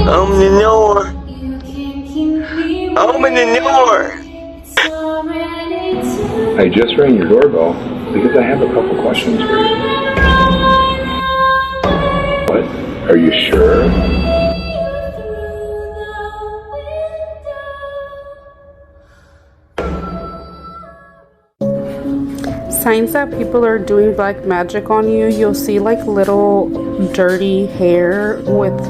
Open the door. Open the door. I just rang your doorbell because I have a couple questions for you. What? Are you sure? Signs that people are doing black magic on you. You'll see like little dirty hair with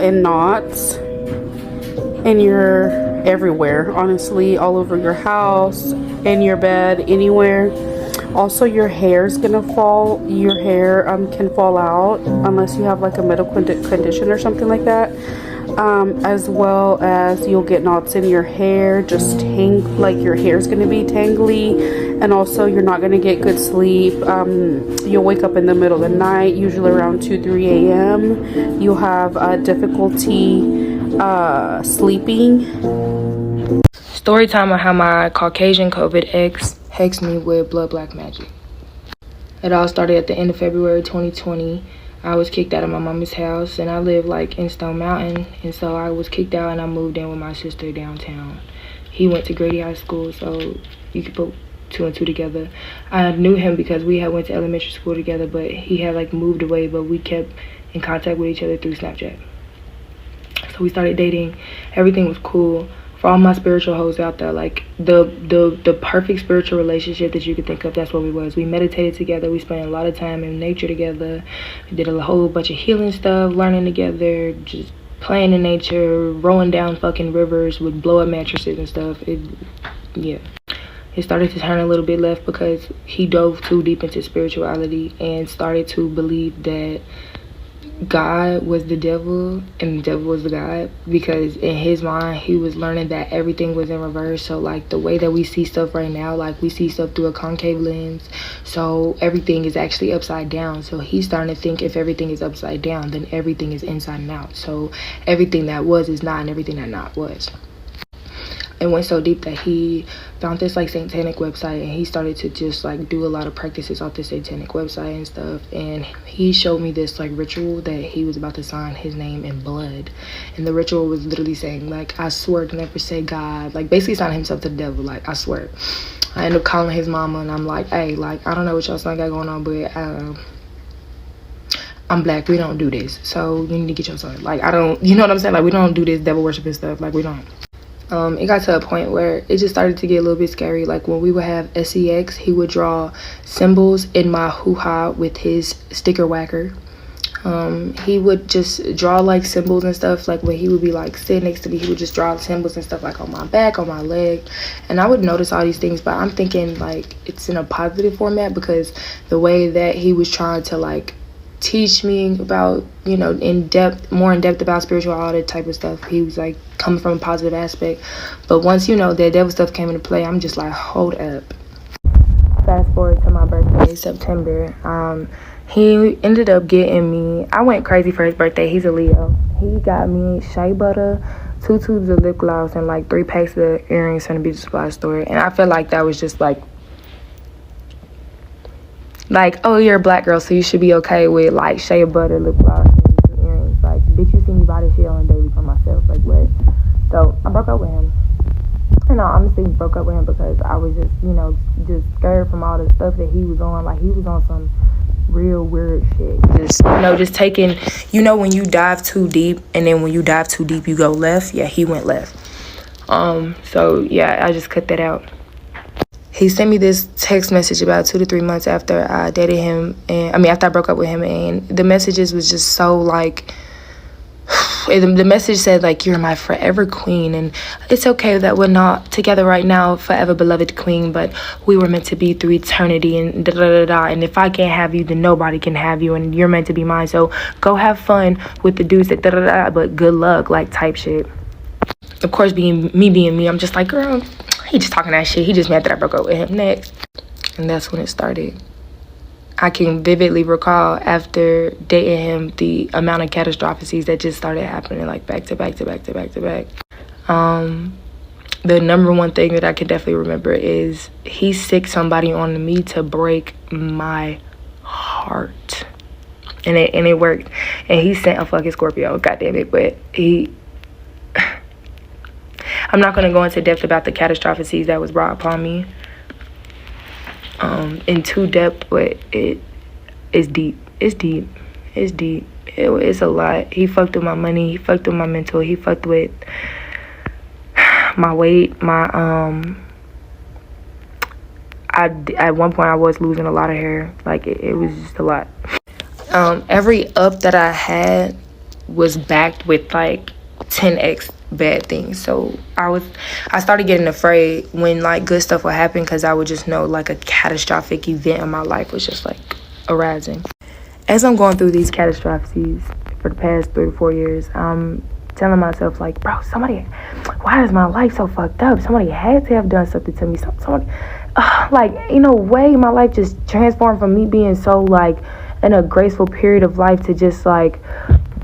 in knots, and you're everywhere, honestly, all over your house, in your bed, anywhere. Also, your hair's gonna fall. Your hair can fall out unless you have like a medical condition or something like that. As well as you'll get knots in your hair, just like your hair's gonna be tangly, and also you're not gonna get good sleep. You'll wake up in the middle of the night, usually around 2-3 a.m. You'll have difficulty sleeping. Story time on how my Caucasian COVID ex hexed me with blood black magic. It all started at the end of February 2020. I was kicked out of my mama's house, and I live like in Stone Mountain, and so I was kicked out and I moved in with my sister downtown. He went to Grady High School, so you could put 2 and 2 together. I knew him because we had went to elementary school together, but he had like moved away, but we kept in contact with each other through Snapchat. So we started dating. Everything was cool. For all my spiritual hoes out there, like the perfect spiritual relationship that you could think of, that's what we was. We meditated together. We spent a lot of time in nature together. We did a whole bunch of healing stuff, learning together, just playing in nature, rowing down fucking rivers with blow up mattresses and stuff. It started to turn a little bit left because he dove too deep into spirituality and started to believe that God was the devil and the devil was the God, because in his mind he was learning that everything was in reverse. So like the way that we see stuff right now, like we see stuff through a concave lens, so everything is actually upside down. So he's starting to think if everything is upside down, then everything is inside and out. So everything that was is not, and everything that not was. It went so deep that he found this like Satanic website, and he started to just like do a lot of practices off the Satanic website and stuff. And he showed me this like ritual that he was about to sign his name in blood, and the ritual was literally saying like, I swear to never say God, like basically signing himself to the devil, like I swear. I ended up calling his mama, and I'm like, hey, like I don't know what y'all son got going on, but I'm black, we don't do this, so you need to get your son. Like I don't, you know what I'm saying, like we don't do this devil worshiping stuff, like we don't. It got to a point where it just started to get a little bit scary. Like when we would have sex, he would draw symbols in my hoo-ha with his sticker whacker. He would just draw like symbols and stuff. Like when he would be like sitting next to me, he would just draw symbols and stuff like on my back, on my leg. And I would notice all these things, but I'm thinking like it's in a positive format, because the way that he was trying to like teach me about, you know, more in depth about spirituality type of stuff, he was like coming from a positive aspect. But once, you know, that devil stuff came into play, I'm just like, hold up. Fast forward to my birthday, September. He ended up getting me, I went crazy for his birthday. He's a Leo. He got me shea butter, 2 tubes of lip gloss, and like 3 packs of earrings from the beauty supply store. And I feel like that was just like, oh, you're a black girl, so you should be okay with like shea butter, lip gloss, and some earrings. Like, bitch, you see me buy this shit on a daily for myself. Like, what? So I broke up with him. And I honestly broke up with him because I was just, you know, just scared from all the stuff that he was on. Like, he was on some real weird shit. Just, you know, just taking, you know, when you dive too deep, and then when you dive too deep, you go left. Yeah, he went left. So yeah, I just cut that out. He sent me this text message about 2 to 3 months after I dated him, and after I broke up with him, and the messages was just so like, the message said like, you're my forever queen, and it's okay that we're not together right now, forever beloved queen, but we were meant to be through eternity, and da da da da, and if I can't have you, then nobody can have you, and you're meant to be mine, so go have fun with the dudes that da da da, but good luck, like type shit. Of course, being me, I'm just like, girl, he just talking that shit. He just mad that I broke up with him next. And that's when it started. I can vividly recall after dating him the amount of catastrophes that just started happening, like back to back to back to back to back. The number one thing that I can definitely remember is he sicked somebody on me to break my heart. and it worked. And he sent a fucking Scorpio, goddamn it. But I'm not gonna go into depth about the catastrophes that was brought upon me in too depth, but it's deep. It's deep. It's deep. It's a lot. He fucked with my money. He fucked with my mental. He fucked with my weight. At one point I was losing a lot of hair. Like it was just a lot. Every up that I had was backed with like 10x bad things. So I started getting afraid when like good stuff would happen, because I would just know like a catastrophic event in my life was just like arising. As I'm going through these catastrophes for the past 3 to 4 years, I'm telling myself like, bro, why is my life so fucked up? Somebody had to have done something to me. Somebody, like, in a way, my life just transformed from me being so like in a graceful period of life to just like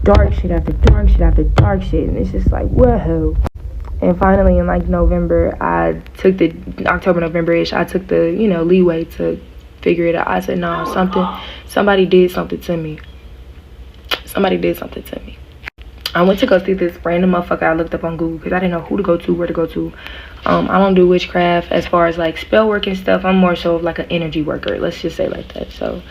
dark shit after dark shit after dark shit. And it's just like, whoa. And finally in like November, I took the October, November-ish, I took the, leeway to figure it out. I said, no, somebody did something to me. Somebody did something to me. I went to go see this random motherfucker I looked up on Google because I didn't know who to go to, where to go to. I don't do witchcraft as far as like spell work and stuff. I'm more so of like an energy worker. Let's just say like that. So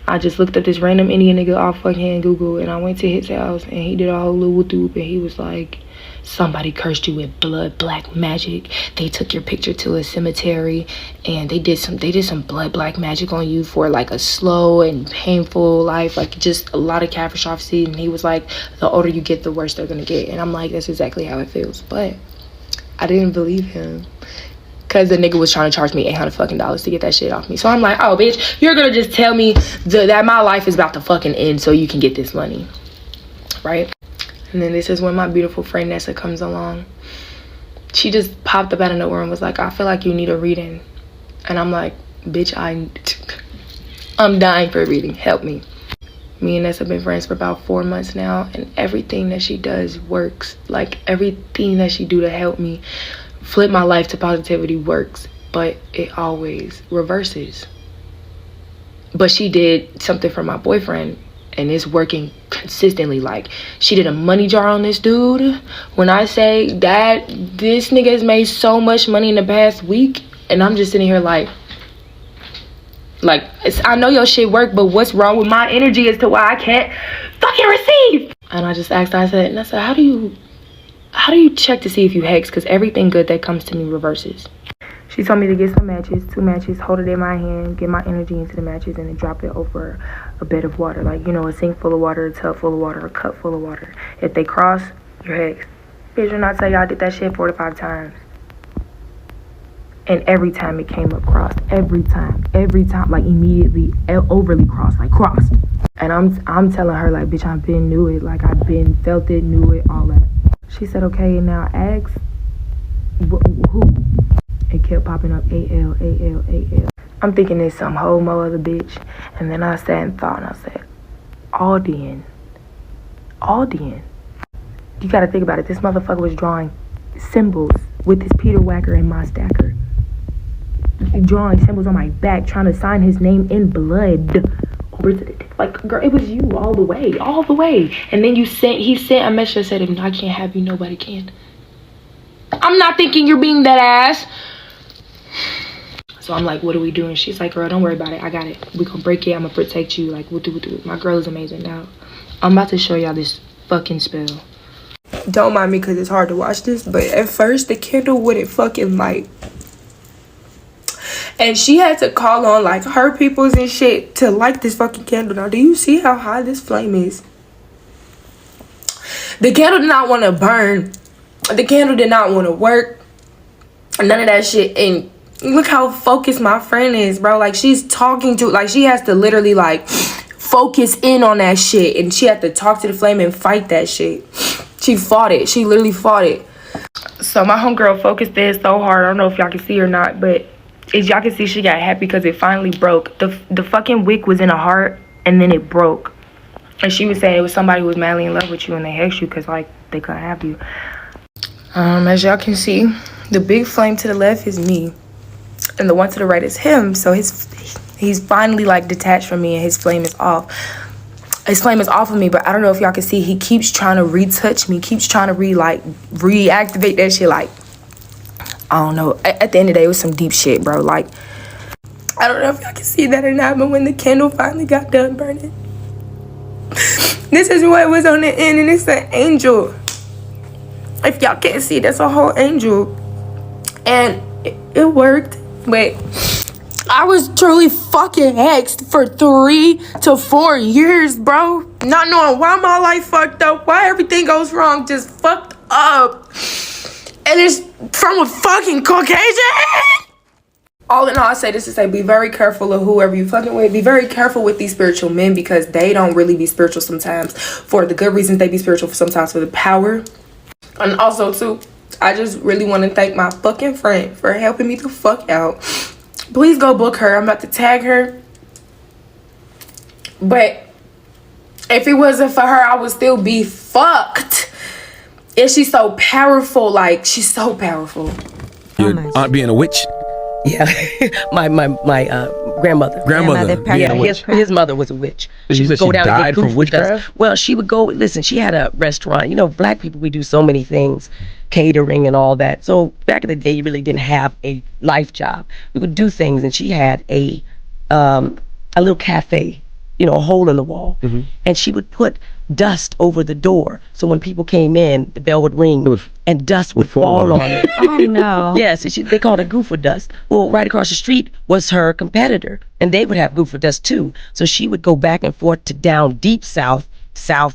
I just looked up this random Indian nigga off fucking Google, and I went to his house and he did a whole little whoop, and he was like, somebody cursed you with blood black magic. They took your picture to a cemetery and they did some blood black magic on you for like a slow and painful life, like just a lot of catastrophe. And he was like, the older you get, the worse they're gonna get. And I'm like, that's exactly how it feels. But I didn't believe him, because the nigga was trying to charge me $800 fucking to get that shit off me. So I'm like, oh bitch, you're gonna just tell me that my life is about to fucking end so you can get this money, right? And then this is when my beautiful friend Nessa comes along. She just popped up out of nowhere and was like, I feel like you need a reading. And I'm like, bitch, I'm dying for a reading. Help me. Me and Nessa have been friends for about 4 months now, and everything that she does works. Like everything that she do to help me flip my life to positivity works, but it always reverses. But she did something for my boyfriend, and it's working consistently. Like, she did a money jar on this dude. When I say that this nigga has made so much money in the past week, and I'm just sitting here like I know your shit work, but what's wrong with my energy as to why I can't fucking receive? And I just asked her, I said, how do you check to see if you hex? Because everything good that comes to me reverses. She told me to get some matches, 2 matches, hold it in my hand, get my energy into the matches, and then drop it over a bed of water. Like, a sink full of water, a tub full of water, a cup full of water. If they cross, you're hexed. Bitch, when I tell y'all I did that shit 4 to 5 times. And every time it came up crossed. Every time, like immediately, overly crossed, like crossed. And I'm telling her, like, bitch, I've been knew it. Like, I've been felt it, knew it, all that. She said, okay, now ask who? It kept popping up, A-L. I'm thinking it's some homo other bitch. And then I sat and thought, and I said, Aldian. You gotta think about it. This motherfucker was drawing symbols with his Peter Whacker and my stacker. Drawing symbols on my back, trying to sign his name in blood. Like, girl, it was you all the way. And then he sent a message that said, if I can't have you, nobody can. I'm not thinking you're being that ass. So I'm like, what do we do? And she's like, girl, don't worry about it. I got it. We gonna break it. I'm gonna protect you. Like, we'll do it. My girl is amazing. Now, I'm about to show y'all this fucking spell. Don't mind me because it's hard to watch this, but at first the candle wouldn't fucking light. And she had to call on like her peoples and shit to light this fucking candle. Now, do you see how high this flame is? The candle did not want to burn. The candle did not want to work. None of that shit. And look how focused my friend is, bro. Like, she's talking to, like, she has to literally like focus in on that shit. And she had to talk to the flame and fight that shit. She fought it. She literally fought it. So my homegirl focused this so hard. I don't know if y'all can see or not, but as y'all can see, she got happy because it finally broke. The fucking wick was in a heart, and then it broke. And she was saying it was somebody who was madly in love with you, and they hexed you because, like, they couldn't have you. As y'all can see, the big flame to the left is me, and the one to the right is him. So he's finally, like, detached from me, and his flame is off. his flame is off of me, but I don't know if y'all can see. He keeps trying to retouch me, keeps trying to reactivate that shit. Like, I don't know. At the end of the day, it was some deep shit, bro. Like, I don't know if y'all can see that or not, but when the candle finally got done burning, this is what was on the end, and it's an angel. If y'all can't see, that's a whole angel. And it worked, but I was truly fucking hexed for 3 to 4 years, bro. Not knowing why my life fucked up, why everything goes wrong, just fucked up. And it's from a fucking Caucasian. All in all, I say this to say, be very careful of whoever you fucking with. Be very careful with these spiritual men, because they don't really be spiritual sometimes for the good reasons. They be spiritual sometimes for the power. And also, too, I just really want to thank my fucking friend for helping me the fuck out. Please go book her. I'm about to tag her. But if it wasn't for her, I would still be fucked. And she's so powerful. Like, she's so powerful. Your aunt being a witch? Yeah, my grandmother. Yeah, his mother was a witch. She said she died from witchcraft? Well, she would go, listen, she had a restaurant. You know, black people, we do so many things, catering and all that. So back in the day, you really didn't have a life job. We would do things, and she had a little cafe, you know, a hole in the wall. Mm-hmm. And she would put dust over the door. So when people came in, the bell would ring and dust would fall on it. Oh, no. Yes, they called it goofer dust. Well, right across the street was her competitor, and they would have goofer dust too. So she would go back and forth to down deep south,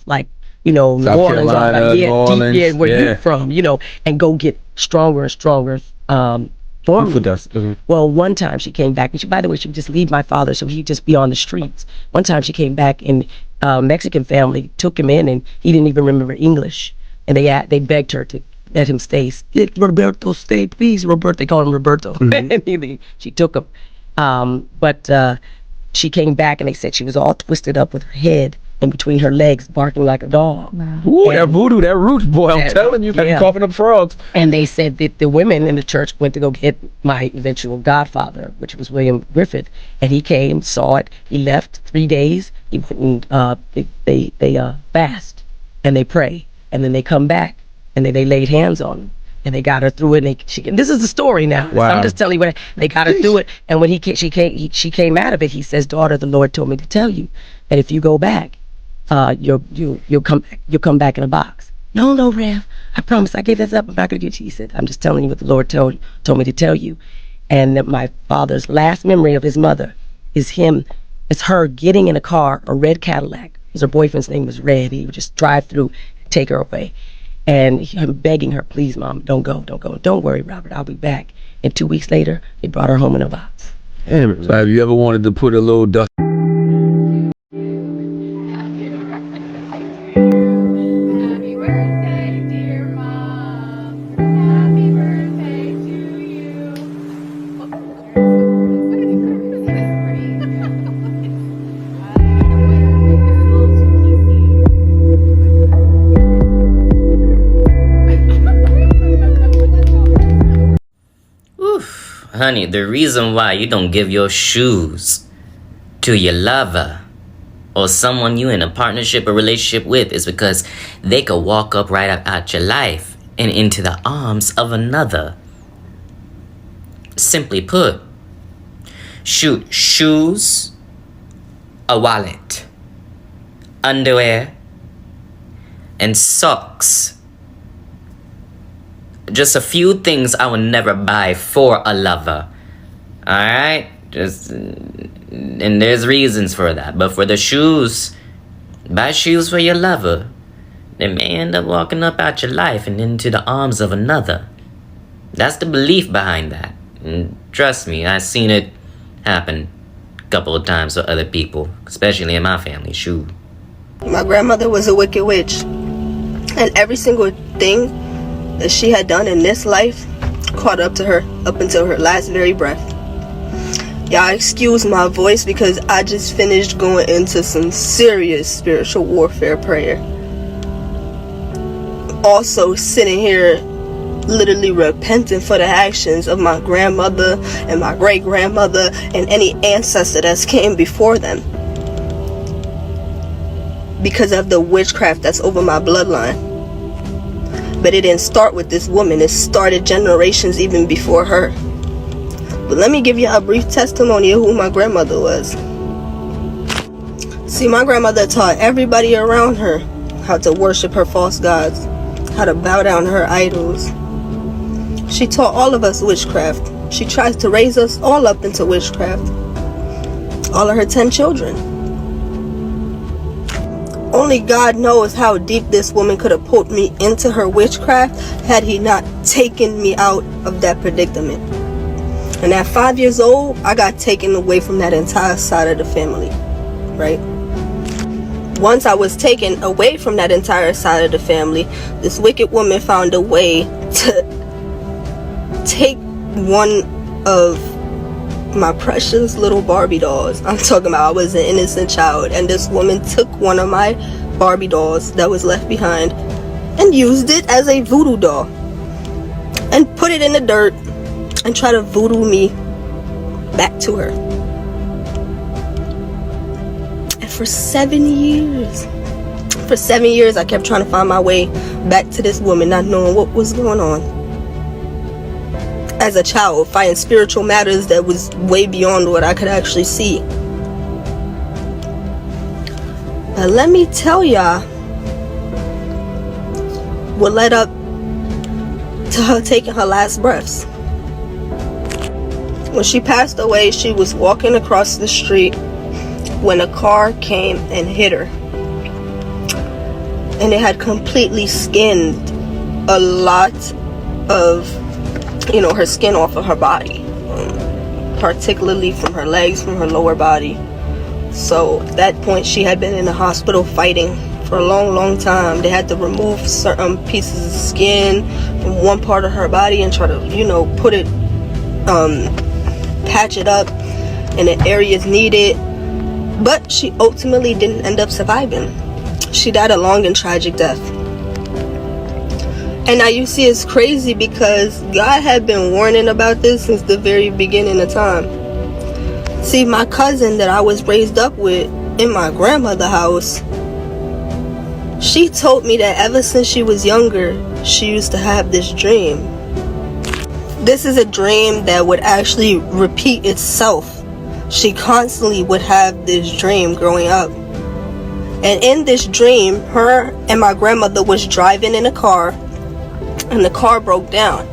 like, you know, South New Orleans, Carolina, New Orleans, where you're from, you know, and go get stronger and stronger Goofer dust. Mm-hmm. Well, one time she came back, and she, by the way, she would just leave my father, so he'd just be on the streets. One time she came back, and Mexican family took him in, and he didn't even remember English, and they begged her to let him stay. Let Roberto stay, please, Roberto. They called him Roberto. Mm-hmm. And she took him, but she came back, and they said she was all twisted up with her head in between her legs, barking like a dog. Wow. Ooh, that voodoo, that roots, boy, I'm telling you, got you coughing up frogs. And they said that the women in the church went to go get my eventual godfather, which was William Griffith, and he came, saw it, he left 3 days, he went and they fast, and they pray, and then they come back, and then they laid hands on him, and they got her through it, and this is the story now. Wow. So I'm just telling you what they got her through it, and when she came out of it, he says, daughter, the Lord told me to tell you that if you go back, you'll come back in a box. No, Rev, I promise, I gave this up. I'm not gonna get you. He said, I'm just telling you what the Lord told me to tell you. And that my father's last memory of his mother is her getting in a car, a red Cadillac, because her boyfriend's name was Red. He would just drive through and take her away, and him begging her, please, Mom, don't go, don't worry, Robert, I'll be back. And 2 weeks later, he brought her home in a box. Damn it. So have you ever wanted to put a little dust? Honey, the reason why you don't give your shoes to your lover or someone you in a partnership or relationship with is because they could walk up right up out your life and into the arms of another. Simply put, shoes, a wallet, underwear, and socks. Just a few things I would never buy for a lover. Alright? And there's reasons for that. But for the shoes, buy shoes for your lover. They may end up walking up out your life and into the arms of another. That's the belief behind that. And trust me, I've seen it happen a couple of times with other people, especially in my family. Shoot. My grandmother was a wicked witch, and every single thing that she had done in this life caught up to her up until her last very breath. Y'all excuse my voice because I just finished going into some serious spiritual warfare prayer. Also sitting here literally repenting for the actions of my grandmother and my great-grandmother and any ancestor that's came before them. because of the witchcraft that's over my bloodline. But it didn't start with this woman. It started generations even before her. But let me give you a brief testimony of who my grandmother was. See, my grandmother taught everybody around her how to worship her false gods, how to bow down to her idols. She taught all of us witchcraft. She tries to raise us all up into witchcraft. All of her 10 children. Only God knows how deep this woman could have pulled me into her witchcraft had he not taken me out of that predicament. And at 5 years old, I got taken away from that entire side of the family, right? Once I was taken away from that entire side of the family, this wicked woman found a way to take one of my precious little Barbie dolls. I'm talking about I was an innocent child, and this woman took one of my Barbie dolls that was left behind and used it as a voodoo doll and put it in the dirt and try to voodoo me back to her. And for 7 years I kept trying to find my way back to this woman, not knowing what was going on. As a child, fighting spiritual matters that was way beyond what I could actually see. But let me tell y'all what led up to her taking her last breaths. When she passed away, she was walking across the street when a car came and hit her. And it had completely skinned a lot of her skin off of her body, particularly from her legs, from her lower body. So at that point she had been in the hospital fighting for a long time. They had to remove certain pieces of skin from one part of her body and try to put it patch it up in the areas needed, but she ultimately didn't end up surviving. She died a long and tragic death. And now you see, it's crazy because God had been warning about this since the very beginning of time. See, my cousin that I was raised up with in my grandmother's house, she told me that ever since she was younger, she used to have this dream. This is a dream that would actually repeat itself. She constantly would have this dream growing up. And in this dream, her and my grandmother was driving in a car, and the car broke down.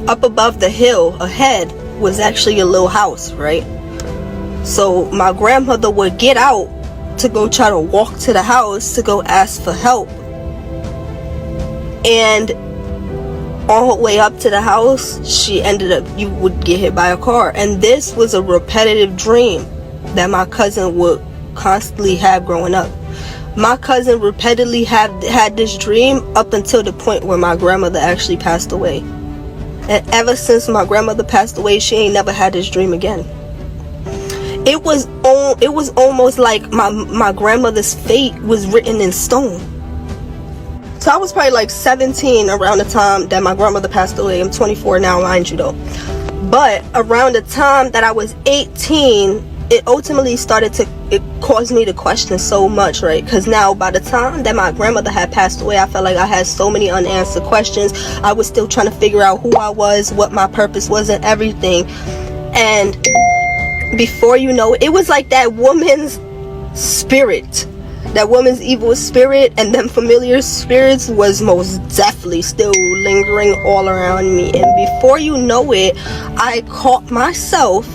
Up above the hill ahead was actually a little house, right? So my grandmother would get out to go try to walk to the house to go ask for help. And on her way up to the house, you would get hit by a car. And this was a repetitive dream that my cousin would constantly have growing up. My cousin repeatedly had this dream up until the point where my grandmother actually passed away. And ever since my grandmother passed away, she ain't never had this dream again. It was almost like my grandmother's fate was written in stone. So I was probably like 17 around the time that my grandmother passed away. I'm 24 now, mind you though. But around the time that I was 18, it ultimately it caused me to question so much, right? Because now by the time that my grandmother had passed away, I felt like I had so many unanswered questions. I was still trying to figure out who I was, what my purpose was, and everything. And before you know it was like that woman's spirit, that woman's evil spirit and them familiar spirits was most definitely still lingering all around me. And before you know it, I caught myself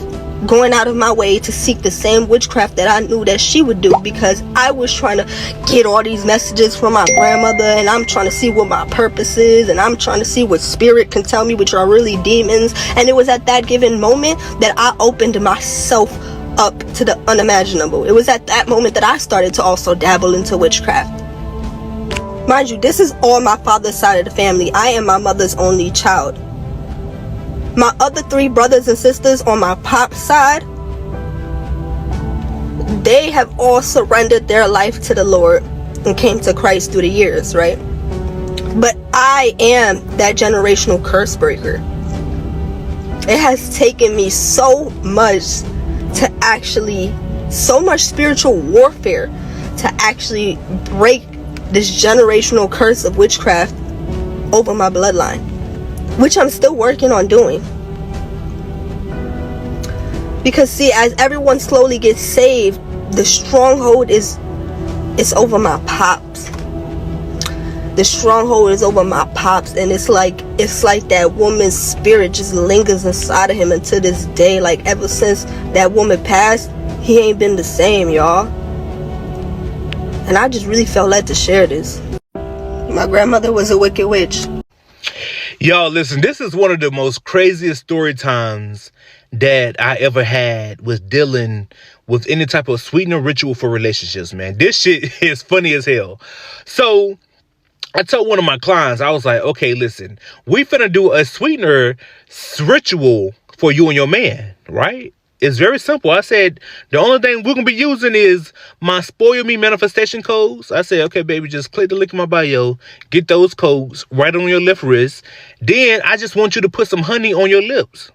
going out of my way to seek the same witchcraft that I knew that she would do, because I was trying to get all these messages from my grandmother, and I'm trying to see what my purpose is, and I'm trying to see what spirit can tell me, which are really demons. And it was at that given moment that I opened myself up to the unimaginable. It was at that moment that I started to also dabble into witchcraft. Mind you, this is all my father's side of the family. I am my mother's only child. My other 3 brothers and sisters on my pop's side, they have all surrendered their life to the Lord and came to Christ through the years, right? But I am that generational curse breaker. It has taken me so much to actually, so much spiritual warfare to actually break this generational curse of witchcraft over my bloodline, which I'm still working on doing. Because see, as everyone slowly gets saved, the stronghold is over my pops. The stronghold is over my pops, and it's like that woman's spirit just lingers inside of him until this day. Like, ever since that woman passed, he ain't been the same, y'all. And I just really felt led to share this. My grandmother was a wicked witch. Y'all, listen, this is one of the most craziest story times that I ever had with dealing with any type of sweetener ritual for relationships, man. This shit is funny as hell. So I told one of my clients, I was like, okay, listen, we finna do a sweetener ritual for you and your man, right? It's very simple. I said, the only thing we're going to be using is my Spoil Me manifestation codes. I said, okay, baby, just click the link in my bio. Get those codes right on your left wrist. Then I just want you to put some honey on your lips.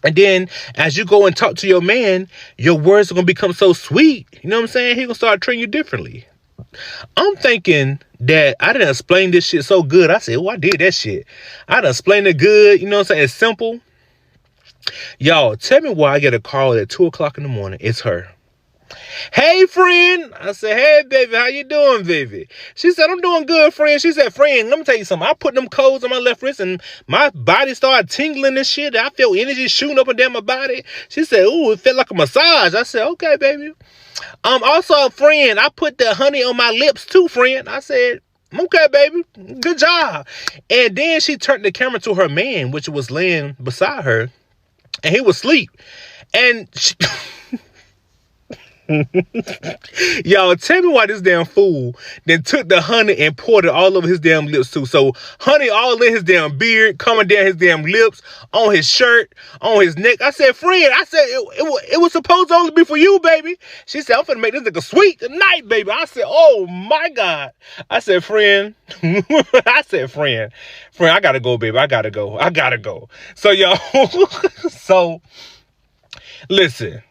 And then as you go and talk to your man, your words are going to become so sweet. You know what I'm saying? He's going to start treating you differently. I'm thinking that I didn't explain this shit so good. I said, oh, I did that shit. I done explained it good. You know what I'm saying? It's simple. Y'all, tell me why I get a call at 2 o'clock in the morning. It's her. Hey, friend. I said, hey, baby, how you doing, baby? She said, I'm doing good, friend. She said, friend, let me tell you something. I put them codes on my left wrist and my body started tingling and shit. I felt energy shooting up and down my body. She said, ooh, it felt like a massage. I said, okay, baby. Also, friend, I put the honey on my lips too, friend. I said, okay, baby, good job. And then she turned the camera to her man, which was laying beside her. And he was asleep. And she, y'all, tell me why this damn fool then took the honey and poured it all over his damn lips too. So honey all in his damn beard, coming down his damn lips, on his shirt, on his neck. I said, friend, I said, it was supposed to only be for you, baby. She said, I'm finna make this nigga sweet tonight, baby. I said, oh my God. I said, friend, friend, I gotta go, baby. I gotta go. So y'all, so listen,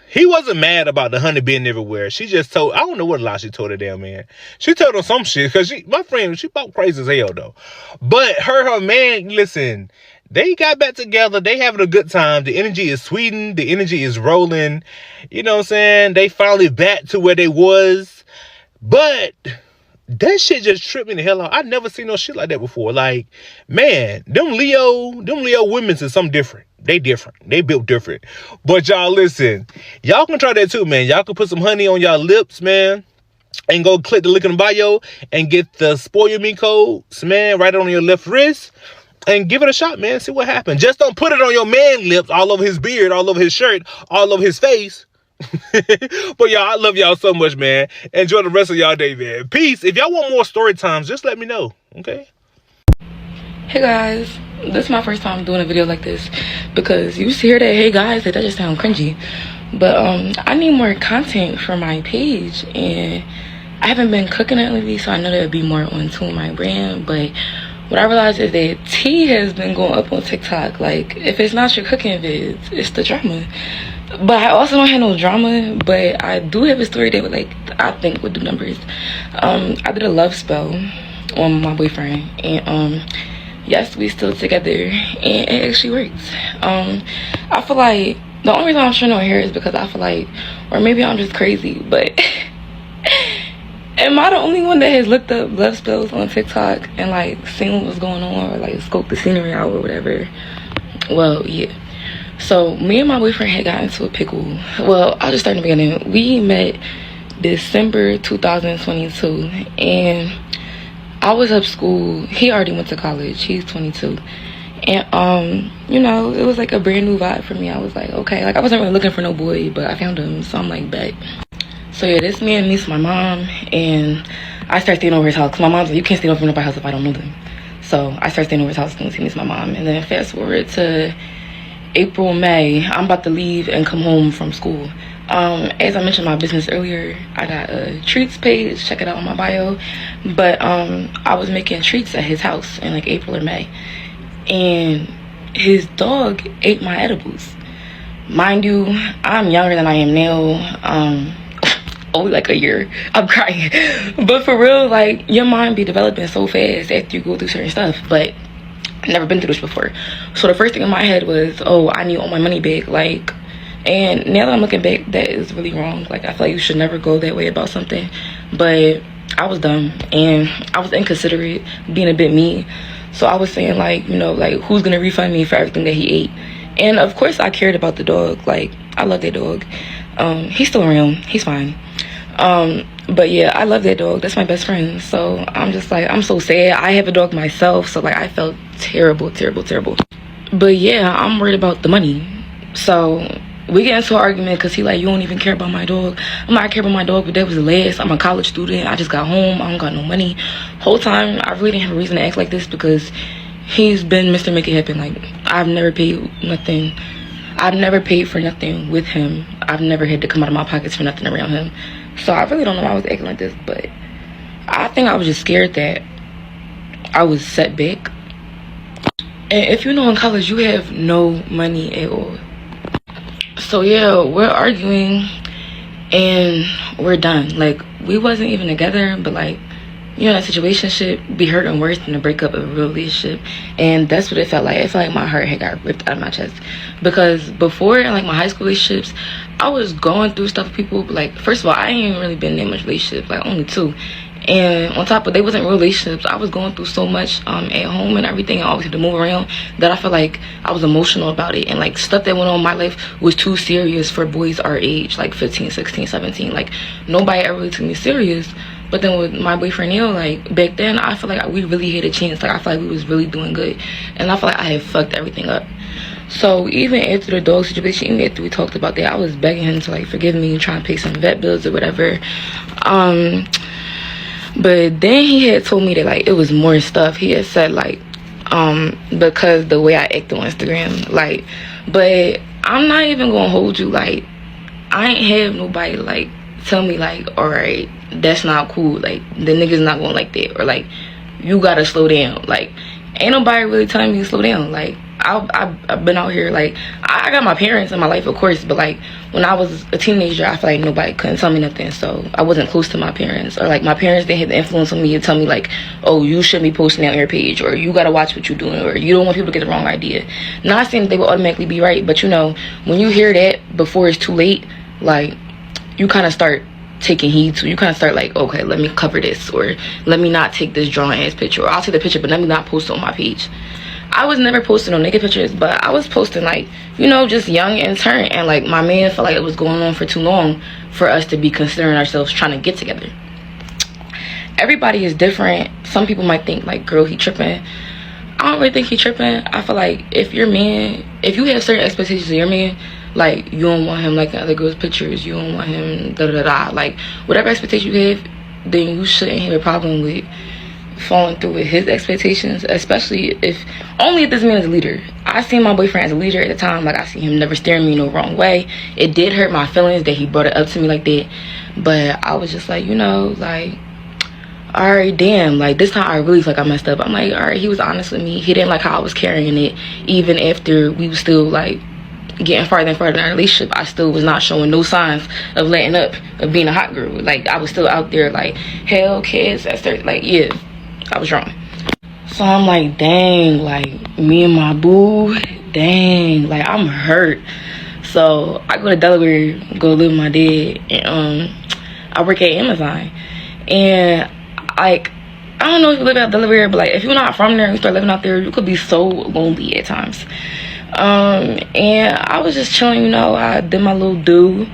he wasn't mad about the honey being everywhere. She just told, I don't know what lie she told her damn man. She told him some shit, because my friend, she about crazy as hell though. But her man, listen, they got back together. They having a good time. The energy is sweetened. The energy is rolling. You know what I'm saying? They finally back to where they was. But that shit just tripped me the hell out. I never seen no shit like that before. Like, man, them Leo women's is something different. They different. They built different. But y'all, listen, y'all can try that too, man. Y'all can put some honey on y'all lips, man, and go click the link in the bio and get the Spoil Me codes, man, right on your left wrist, and give it a shot, man. See what happens. Just don't put it on your man lips, all over his beard, all over his shirt, all over his face. But y'all, I love y'all so much, man. Enjoy the rest of y'all day, man. Peace. If y'all want more story times, just let me know, okay? Hey guys, this is my first time doing a video like this, because you hear that hey guys, that just sound cringy. But I need more content for my page, and I haven't been cooking it lately, so I know there'll be more on Tune My Brand. But what I realized is that tea has been going up on TikTok. Like, if it's not your cooking vids, it's the drama. But I also don't have no drama, but I do have a story that would, like, I think would do numbers. I did a love spell on my boyfriend, and yes, we still together, and it actually works. I feel like the only reason I'm showing on here is because I feel like, or maybe I'm just crazy, but am I the only one that has looked up love spells on TikTok and like seen what's going on, or like scoped the scenery out or whatever? Well, yeah. So me and my boyfriend had gotten into a pickle. Well, I'll just start in the beginning. We met December 2022, and I was up school. He already went to college. He's 22. And you know, it was like a brand new vibe for me. I was like, okay, like I wasn't really looking for no boy, but I found him, so I'm like, bet. So yeah, this man meets my mom, and I start staying over his house, because my mom's like, you can't stay over nobody's house if I don't know them. So I start staying over his house as soon as he meets my mom. And then fast forward to April, May, I'm about to leave and come home from school. As I mentioned my business earlier, I got a treats page, check it out on my bio. But I was making treats at his house in like April or May, and his dog ate my edibles. Mind you, I'm younger than I am now. Only like a year. I'm crying. But for real, like, your mind be developing so fast after you go through certain stuff. But I've never been through this before. So the first thing in my head was, oh, I need all my money back. Like, and now that I'm looking back, that is really wrong. Like, I feel like you should never go that way about something. But I was dumb and I was inconsiderate, being a bit mean. So I was saying, like, you know, like, who's gonna refund me for everything that he ate? And of course I cared about the dog. Like, I love that dog. He's still around. He's fine. But yeah, I love that dog. That's my best friend. So I'm just like, I'm so sad. I have a dog myself, so like I felt terrible. But yeah, I'm worried about the money. So we get into an argument because he like, you don't even care about my dog. I'm like, I care about my dog, but that was the last. I'm a college student. I just got home. I don't got no money. Whole time I really didn't have a reason to act like this because he's been Mr. Make It Happen. Like, I've never paid nothing. I've never paid for nothing with him. I've never had to come out of my pockets for nothing around him. So I really don't know why I was acting like this, but I think I was just scared that I was set back. And if you know, in college you have no money at all. So yeah, we're arguing and we're done. Like, we wasn't even together, but like, you know, that situationship be hurting worse than the breakup of a real relationship. And that's what it felt like. It felt like my heart had got ripped out of my chest. Because before, in like my high school relationships, I was going through stuff with people. But like, first of all, I ain't even really been in that much relationships, like only 2. And on top of, they wasn't real relationships. I was going through so much at home and everything. I always had to move around, that I felt like I was emotional about it. And like, stuff that went on in my life was too serious for boys our age, like 15, 16, 17. Like, nobody ever really took me serious. But then with my boyfriend Neil, like, back then, I feel like we really had a chance. Like, I feel like we was really doing good. And I feel like I had fucked everything up. So even after the dog situation, even after we talked about that, I was begging him to like forgive me and try and pay some vet bills or whatever. But then he had told me that like it was more stuff. He had said like because the way I act on Instagram, like, but I'm not even gonna hold you. Like, I ain't have nobody like tell me like, all right, that's not cool. Like, the nigga's not going like that, or like, you gotta slow down. Like, ain't nobody really telling me to slow down. Like, I've been out here, like, I got my parents in my life, of course, but like, when I was a teenager, I feel like nobody couldn't tell me nothing. So I wasn't close to my parents, or like, my parents, they had the influence on me to tell me like, oh, you shouldn't be posting on your page, or you gotta watch what you're doing, or you don't want people to get the wrong idea. Not saying that they will automatically be right, but you know, when you hear that before it's too late, like, you kind of start taking heed to. You kind of start like, okay, let me cover this, or let me not take this drawing ass picture, or I'll take the picture but let me not post it on my page. I was never posting no naked pictures, but I was posting like, you know, just young and turn. And like, my man felt like it was going on for too long for us to be considering ourselves trying to get together. Everybody is different. Some people might think like, girl, he tripping. I don't really think he tripping. I feel like if your man, if you have certain expectations of your man, like, you don't want him liking other girls' pictures, you don't want him da-da-da-da, like, whatever expectation you have, then you shouldn't have a problem with falling through with his expectations, especially if, only if this man is a leader. I seen my boyfriend as a leader at the time. Like, I seen him never steering me no wrong way. It did hurt my feelings that he brought it up to me like that, but I was just like, you know, like, alright, damn, like, this time I really feel like I messed up. I'm like, alright, he was honest with me. He didn't like how I was carrying it, even after we was still like getting farther and farther in our relationship. I still was not showing no signs of letting up, of being a hot girl. Like, I was still out there like, hell, kids, that's like, yeah, I was wrong. So I'm like, dang, like, me and my boo, dang, like, I'm hurt. So I go to Delaware, go live with my dad, and I work at Amazon. And like, I don't know if you live out Delaware, but like, if you're not from there and you start living out there, you could be so lonely at times. And I was just chilling, you know, I did my little do,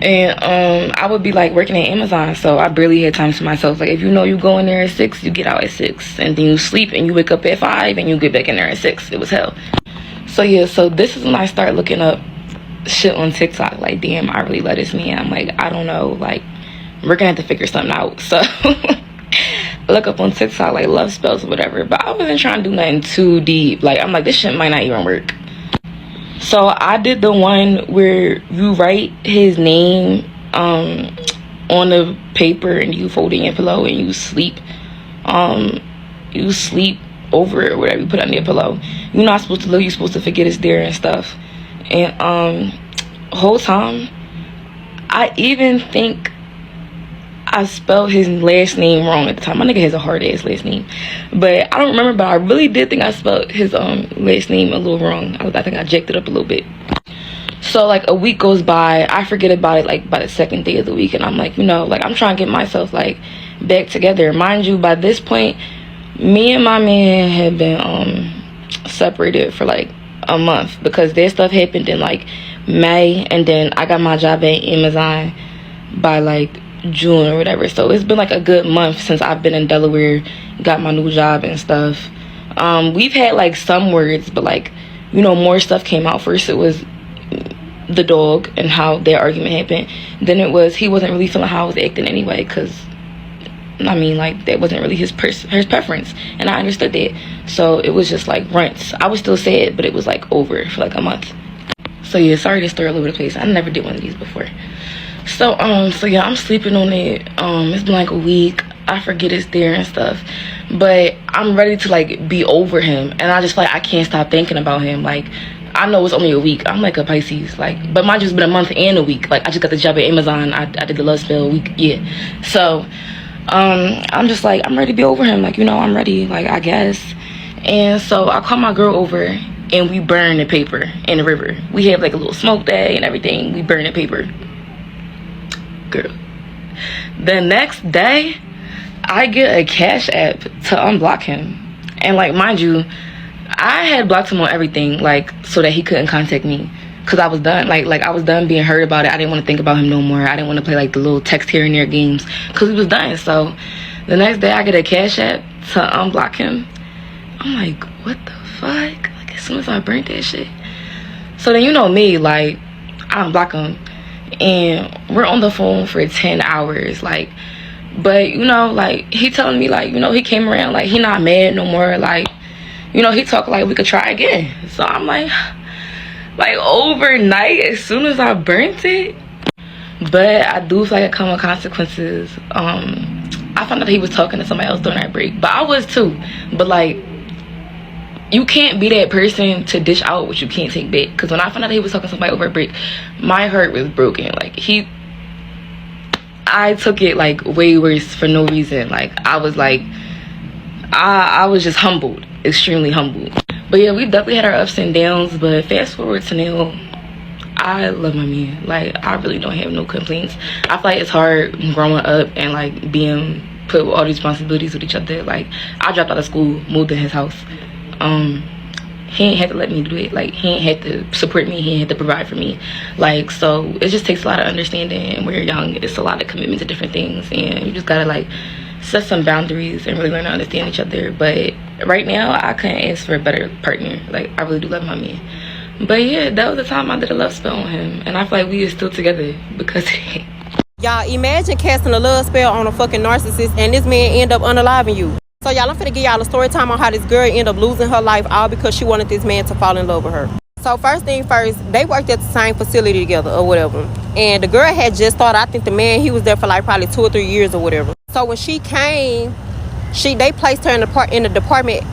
and I would be like working at Amazon, so I barely had time to myself. Like, if you know you go in there at 6, you get out at 6, and then you sleep and you wake up at 5 and you get back in there at 6. It was hell. So yeah, so this is when I start looking up shit on TikTok, like, damn, I really love this man. I'm like, I don't know, like, we're gonna have to figure something out. So look up on TikTok like love spells or whatever, but I wasn't trying to do nothing too deep. Like, I'm like, this shit might not even work. So I did the one where you write his name on the paper and you fold it in your pillow and you sleep over it or whatever, you put it under your pillow. You're not supposed to look, you're supposed to forget it's there and stuff. And whole time, I even think I spelled his last name wrong at the time. My nigga has a hard ass last name, but I don't remember. But I really did think I spelled his last name a little wrong. I think I jacked it up a little bit. So like a week goes by, I forget about it like by the second day of the week, and I'm like, like I'm trying to get myself like back together. Mind you, by this point, me and my man had been separated for like a month because their stuff happened in like May, and then I got my job at Amazon by like June or whatever. So it's been like a good month since I've been in Delaware, got my new job and stuff. We've had like some words, but like more stuff came out. First it was the dog and how their argument happened. Then it was he wasn't really feeling how I was acting anyway, because I mean like that wasn't really his preference, and I understood that. So it was just like runts. I was still sad, but it was like over for like a month. So yeah, sorry to stir all over the place. I never did one of these before. So yeah, I'm sleeping on it. It's been like a week. I forget it's there and stuff, but I'm ready to like be over him, and I just like I can't stop thinking about him. Like I know it's only a week. I'm like a Pisces, like, but mine just been a month and a week. Like I just got the job at Amazon. I did the love spell a week. Yeah. So I'm just like I'm ready to be over him. Like I'm ready. Like I guess. And so I called my girl over, and we burn the paper in the river. We have like a little smoke day and everything. We burn the paper. Girl, the next day I get a Cash App to unblock him, and like mind you, I had blocked him on everything, like so that he couldn't contact me, because I was done. Like I was done being hurt about it. I didn't want to think about him no more. I didn't want to play like the little text here and there games, because he was done. So the next day I get a Cash App to unblock him. I'm like, what the fuck? Like as soon as I burnt that shit. So then me, like I unblock him, and we're on the phone for 10 hours, like, but like he telling me like he came around, like he not mad no more, like he talk like we could try again. So I'm like overnight, as soon as I burnt it. But I do feel like it come with consequences. I found out he was talking to somebody else during that break, but I was too. But like you can't be that person to dish out what you can't take back. Because when I found out he was talking to somebody over a break, my heart was broken. Like I took it like way worse for no reason. Like I was like, I was just humbled, extremely humbled. But yeah, we definitely had our ups and downs. But fast forward to now, I love my man. Like I really don't have no complaints. I feel like it's hard growing up and like being put with all these responsibilities with each other. Like I dropped out of school, moved in his house. He ain't had to let me do it. Like he ain't had to support me, he ain't had to provide for me. Like so it just takes a lot of understanding, and when you're young it's a lot of commitment to different things, and you just gotta like set some boundaries and really learn to understand each other. But right now I couldn't ask for a better partner. Like I really do love my man. But yeah, that was the time I did a love spell on him, and I feel like we are still together because y'all imagine casting a love spell on a fucking narcissist and this man end up unaliving you. So y'all, I'm finna give y'all a story time on how this girl ended up losing her life all because she wanted this man to fall in love with her. So first thing first, they worked at the same facility together or whatever. And the girl had just started, I think the man, he was there for like probably 2 or 3 years or whatever. So when she came, they placed her in the department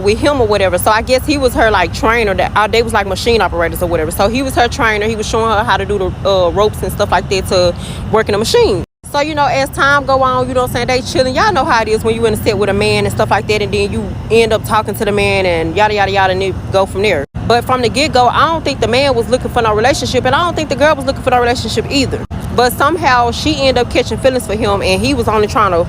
with him or whatever. So I guess he was her like trainer. They was like machine operators or whatever. So he was her trainer. He was showing her how to do the ropes and stuff like that to work in the machine. So, as time go on, what I'm saying, they chilling. Y'all know how it is when you in a set with a man and stuff like that, and then you end up talking to the man and yada, yada, yada, and it go from there. But from the get-go, I don't think the man was looking for no relationship, and I don't think the girl was looking for no relationship either. But somehow, she ended up catching feelings for him, and he was only trying to...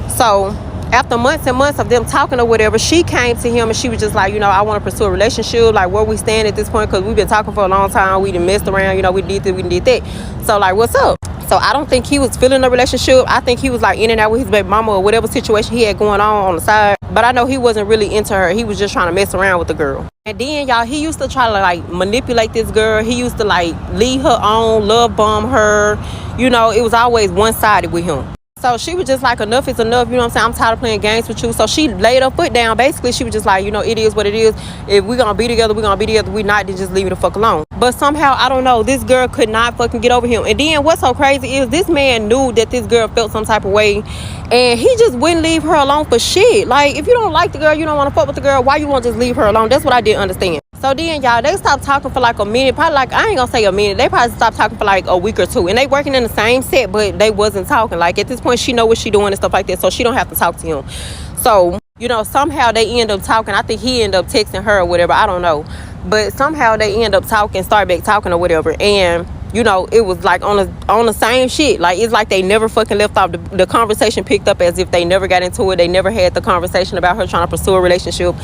So, after months and months of them talking or whatever, she came to him, and she was just like, I want to pursue a relationship, like, where we stand at this point, because we've been talking for a long time, we done messed around, we did this, we did that. So, like, what's up? So I don't think he was feeling a relationship. I think he was like in and out with his baby mama or whatever situation he had going on the side. But I know he wasn't really into her. He was just trying to mess around with the girl. And then, y'all, he used to try to like manipulate this girl. He used to like lead her on, love bomb her. It was always one-sided with him. So she was just like, enough is enough, I'm saying? I'm tired of playing games with you. So she laid her foot down. Basically, she was just like, it is what it is. If we're going to be together, we're going to be together. We not, then just leave it the fuck alone. But somehow, I don't know, this girl could not fucking get over him. And then what's so crazy is this man knew that this girl felt some type of way. And he just wouldn't leave her alone for shit. Like, if you don't like the girl, you don't want to fuck with the girl, why you won't just leave her alone? That's what I didn't understand. So then, y'all, they stopped talking for like a minute. Probably like, I ain't gonna say a minute. They probably stopped talking for like a week or two. And they working in the same set, but they wasn't talking. Like, at this point, she know what she doing and stuff like that. So she don't have to talk to him. So, you know, somehow they end up talking. I think he ended up texting her or whatever. I don't know. But somehow they end up talking, start back talking or whatever. And, you know, it was like on the same shit. Like, it's like they never fucking left off. The conversation picked up as if they never got into it. They never had the conversation about her trying to pursue a relationship.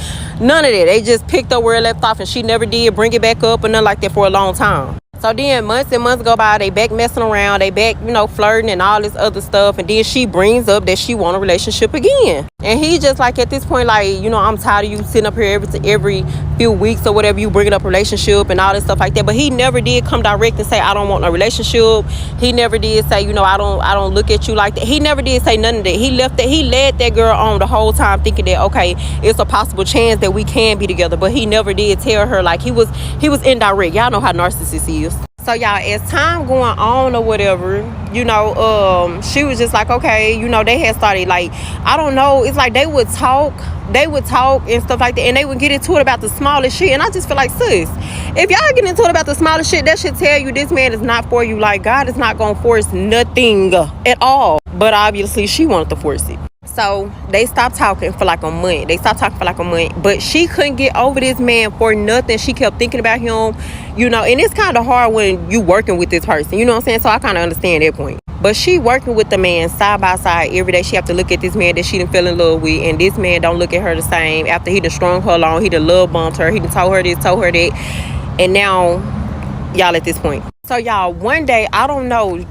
None of that. They just picked up where it left off, and she never did bring it back up or nothing like that for a long time. So then months and months go by, they back messing around, they back, you know, flirting and all this other stuff. And then she brings up that she want a relationship again. And he just like, at this point, like, you know, I'm tired of you sitting up here every few weeks or whatever, you bringing up a relationship and all this stuff like that. But he never did come direct and say, I don't want a relationship. He never did say, you know, I don't look at you like that. He never did say none of that. He led that girl on the whole time thinking that, okay, it's a possible chance that we can be together. But he never did tell her, like, he was indirect. Y'all know how narcissist is. So y'all, as time going on or whatever, you know, she was just like, okay, you know, they had started, like, I don't know, it's like they would talk and stuff like that, and they would get into it about the smallest shit. And I just feel like, sis, if y'all get into it about the smallest shit, that should tell you this man is not for you. Like, God is not gonna force nothing at all. But obviously she wanted to force it. So they stopped talking for like a month. But she couldn't get over this man for nothing. She kept thinking about him, you know, and it's kind of hard when you working with this person, you know what I'm saying? So I kind of understand that point. But she working with the man side by side every day. She have to look at this man that she done fell in love with, and this man don't look at her the same. After he done strung her along, he done love bumped her, he done told her this, told her that, and now y'all at this point. So y'all, one day, I don't know,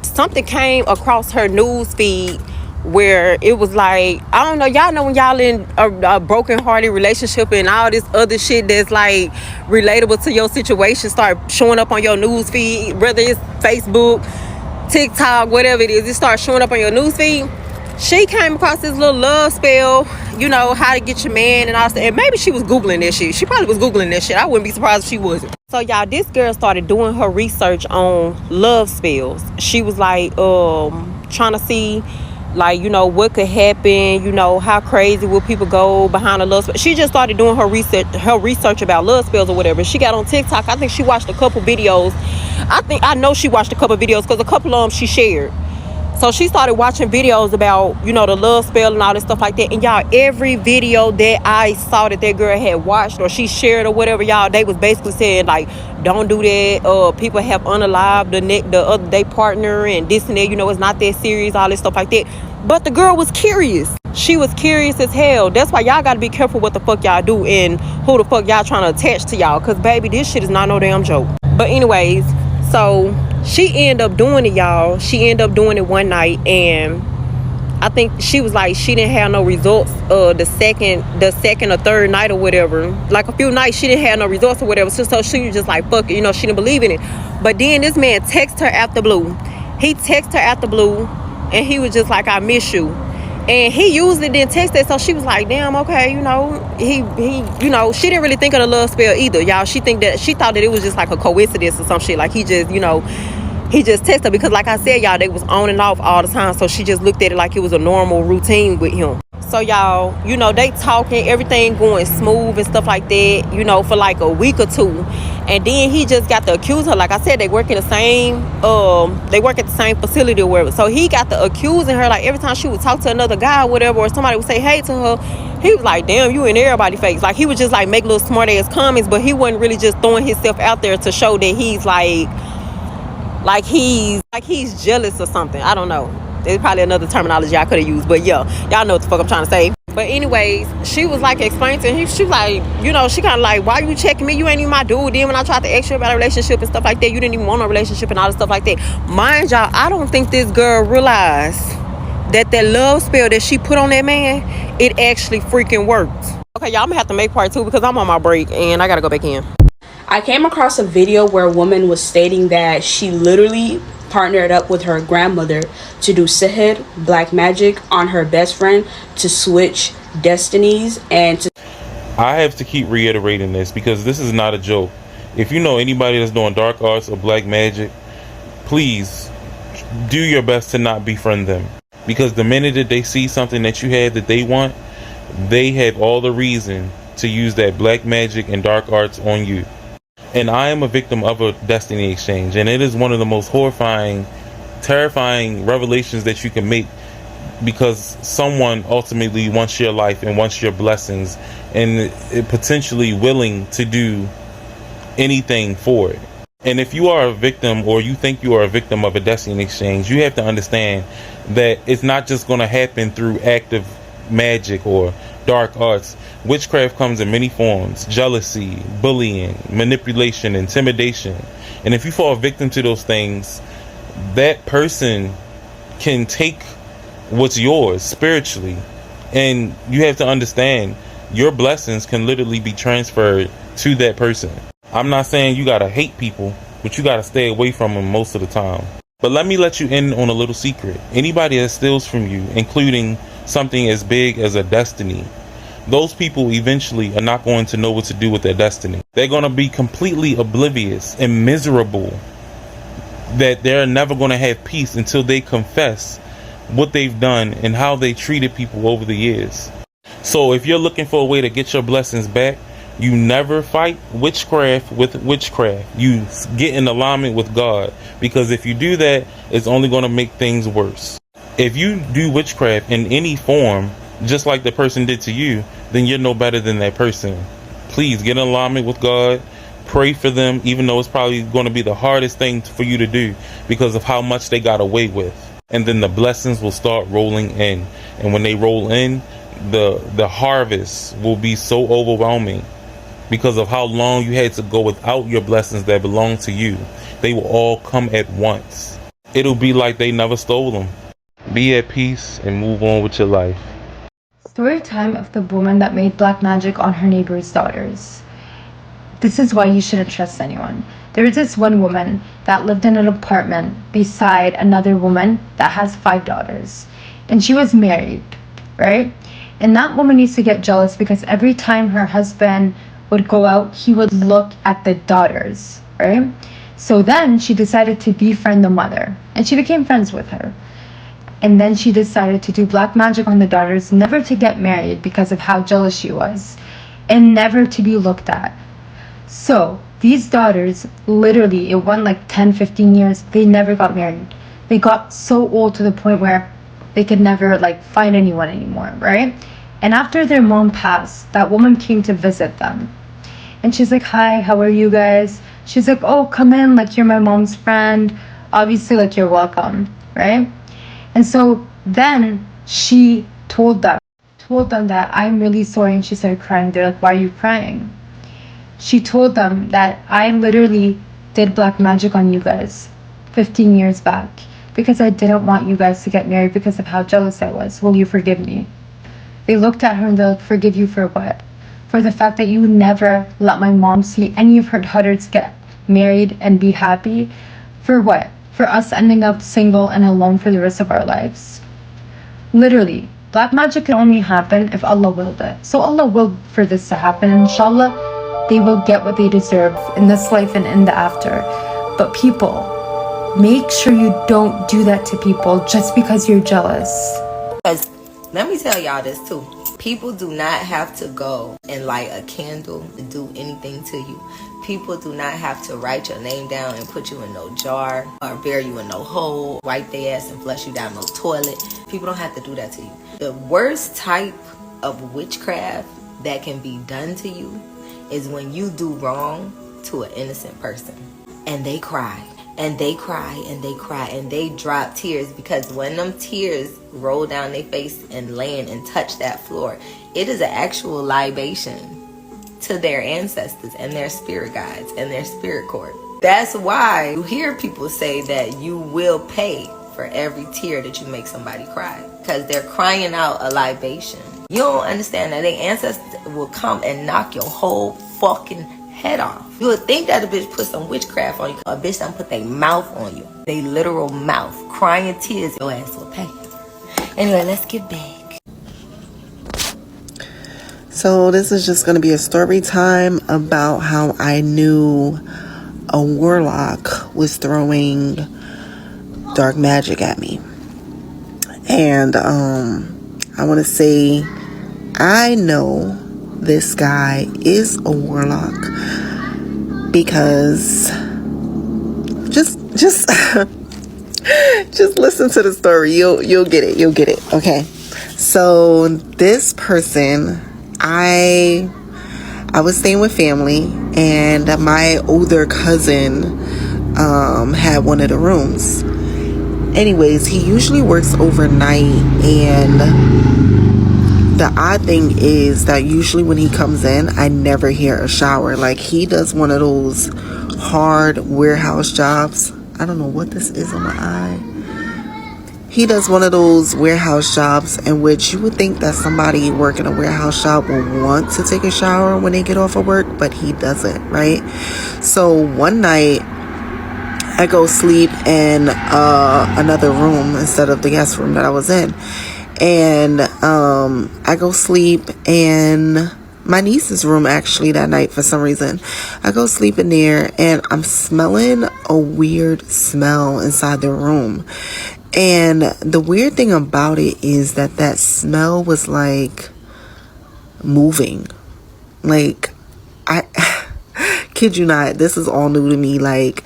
something came across her news feed where it was like, I don't know, y'all know when y'all in a broken-hearted relationship and all this other shit that's like relatable to your situation start showing up on your news feed, whether it's Facebook, TikTok, whatever it is, it starts showing up on your news feed. She came across this little love spell, you know, how to get your man and all that. And maybe she was Googling that shit. She probably was Googling that shit. I wouldn't be surprised if she wasn't. So y'all, this girl started doing her research on love spells. She was like, trying to see, like, you know, what could happen, you know, how crazy will people go behind a love spell. She just started doing her research about love spells or whatever. She got on TikTok. I think she watched a couple videos. I know she watched a couple videos because a couple of them she shared. So she started watching videos about, you know, the love spell and all this stuff like that. And y'all, every video that I saw that girl had watched or she shared or whatever, y'all, they was basically saying, like, don't do that. People have unalived the other day partner and this and that. You know, it's not that serious, all this stuff like that. But the girl was curious. She was curious as hell. That's why y'all got to be careful what the fuck y'all do and who the fuck y'all trying to attach to y'all. Because, baby, this shit is not no damn joke. But anyways, so she ended up doing it, y'all. She ended up doing it one night, and I think she was like, she didn't have no results the second or third night or whatever. Like a few nights she didn't have no results or whatever. So she was just like, fuck it, you know, she didn't believe in it. But then this man texted her out the blue. He texted her out the blue, and he was just like, I miss you. And he usually didn't text that, so she was like, damn, okay, you know, he you know, she didn't really think of the love spell either, y'all. She thought that it was just like a coincidence or some shit, like he just, you know, he just texted her because, like I said, y'all, they was on and off all the time, so she just looked at it like it was a normal routine with him. So y'all, you know, they talking, everything going smooth and stuff like that, you know, for like a week or two. And then he just got to accuse her. Like I said, they work at the same facility or whatever. So he got to accusing her, like every time she would talk to another guy or whatever, or somebody would say hey to her, he was like, damn, you in everybody's face. Like he would just like make little smart ass comments, but he wasn't really just throwing himself out there to show that he's like he's jealous or something. I don't know. There's probably another terminology I could have used, but yeah, y'all know what the fuck I'm trying to say. But anyways, she was like explaining to him, she was like, you know, she kind of like, why you checking me? You ain't even my dude. Then when I tried to ask you about a relationship and stuff like that, you didn't even want a relationship and all this stuff like that. Mind y'all, I don't think this girl realized that love spell that she put on that man, it actually freaking worked. Okay, y'all, I'm gonna have to make part 2 because I'm on my break and I gotta go back in. I came across a video where a woman was stating that she literally partnered up with her grandmother to do sihr, black magic, on her best friend to switch destinies and to... I have to keep reiterating this because this is not a joke. If you know anybody that's doing dark arts or black magic, please do your best to not befriend them. Because the minute that they see something that you have that they want, they have all the reason to use that black magic and dark arts on you. And I am a victim of a destiny exchange, and it is one of the most horrifying, terrifying revelations that you can make, because someone ultimately wants your life and wants your blessings, and potentially willing to do anything for it. And if you are a victim, or you think you are a victim of a destiny exchange, you have to understand that it's not just going to happen through active magic or dark arts. Witchcraft comes in many forms: jealousy, bullying, manipulation, intimidation. And if you fall victim to those things, that person can take what's yours spiritually, and you have to understand your blessings can literally be transferred to that person. I'm not saying you gotta hate people, but you gotta stay away from them most of the time. But let me let you in on a little secret. Anybody that steals from you, including something as big as a destiny, those people eventually are not going to know what to do with their destiny. They're going to be completely oblivious and miserable, that they're never going to have peace until they confess what they've done and how they treated people over the years. So if you're looking for a way to get your blessings back, you never fight witchcraft with witchcraft. You get in alignment with God, because if you do that, it's only going to make things worse. If you do witchcraft in any form, just like the person did to you, then you're no better than that person. Please get in alignment with God. Pray for them, even though it's probably going to be the hardest thing for you to do because of how much they got away with. And then the blessings will start rolling in. And when they roll in, the harvest will be so overwhelming because of how long you had to go without your blessings that belong to you. They will all come at once. It'll be like they never stole them. Be at peace and move on with your life. Story time of the woman that made black magic on her neighbor's daughters. This is why you shouldn't trust anyone. There is this one woman that lived in an apartment beside another woman that has 5 daughters. And she was married, right? And that woman used to get jealous because every time her husband would go out, he would look at the daughters, right? So then she decided to befriend the mother, and she became friends with her. And then she decided to do black magic on the daughters, never to get married because of how jealous she was, and never to be looked at. So these daughters, literally, it went like 10-15 years, they never got married. They got so old to the point where they could never like find anyone anymore, right? And after their mom passed, that woman came to visit them. And she's like, "Hi, how are you guys?" She's like, "Oh, come in, like you're my mom's friend. Obviously, like you're welcome," right? And so then she told them that, "I'm really sorry." And she started crying. They're like, "Why are you crying?" She told them that, "I literally did black magic on you guys 15 years back because I didn't want you guys to get married because of how jealous I was. Will you forgive me?" They looked at her and they're like, "Forgive you for what?" "For the fact that you never let my mom see any of her daughters get married and be happy. For what? For us ending up single and alone for the rest of our lives." Literally, black magic can only happen if Allah willed it. So Allah willed for this to happen. Inshallah, they will get what they deserve in this life and in the after. But people, make sure you don't do that to people just because you're jealous. Because let me tell y'all this too. People do not have to go and light a candle to do anything to you. People do not have to write your name down and put you in no jar or bury you in no hole, wipe their ass and flush you down no toilet. People don't have to do that to you. The worst type of witchcraft that can be done to you is when you do wrong to an innocent person and they cry and they cry and they cry and they drop tears, because when them tears roll down their face and land and touch that floor, it is an actual libation to their ancestors and their spirit guides and their spirit court. That's why you hear people say that you will pay for every tear that you make somebody cry, because they're crying out a libation. You don't understand that their ancestors will come and knock your whole fucking head off. You would think that a bitch put some witchcraft on you. A bitch done put their mouth on you. They literal mouth. Crying tears. Your ass will pay. Anyway, let's get back. So this is just going to be a story time about how I knew a warlock was throwing dark magic at me. And I want to say I know this guy is a warlock, because just just listen to the story. You'll get it. Okay. So this person, I was staying with family, and my older cousin had one of the rooms. Anyways, he usually works overnight, and the odd thing is that usually when he comes in, I never hear a shower. Like, he does one of those hard warehouse jobs. I don't know what this is on my eye. He does one of those warehouse jobs in which you would think that somebody working a warehouse job will want to take a shower when they get off of work, but he doesn't, right? So one night, I go sleep in another room instead of the guest room that I was in. And I go sleep in my niece's room, actually, that night for some reason. I go sleep in there, and I'm smelling a weird smell inside the room. And the weird thing about it is that smell was like moving. Like, I kid you not, this is all new to me. Like,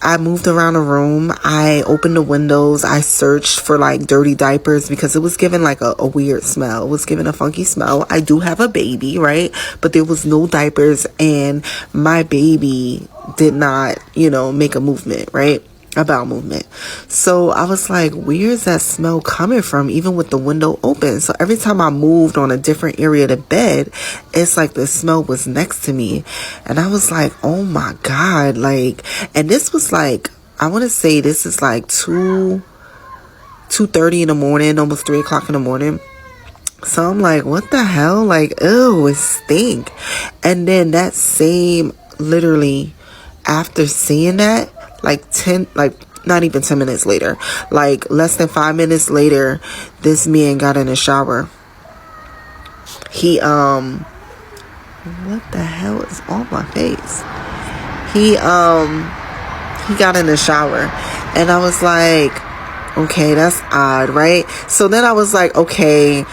I moved around the room. I opened the windows. I searched for like dirty diapers because it was giving like a weird smell. It was giving a funky smell. I do have a baby, right? But there was no diapers, and my baby did not, make a movement, right? A bowel movement. So I was like, where is that smell coming from, even with the window open? So every time I moved on a different area of the bed, it's like the smell was next to me. And I was like, oh my God. Like, and this was like, I want to say this is like 2:30 in the morning, almost 3 o'clock in the morning. So I'm like, what the hell? Like, ew, it stink. And then that same, literally, after seeing that, not even 10 minutes later, like less than 5 minutes later, this man got in the shower. He, what the hell is on my face? He got in the shower, and I was like, okay, that's odd, right? So then I was like, okay,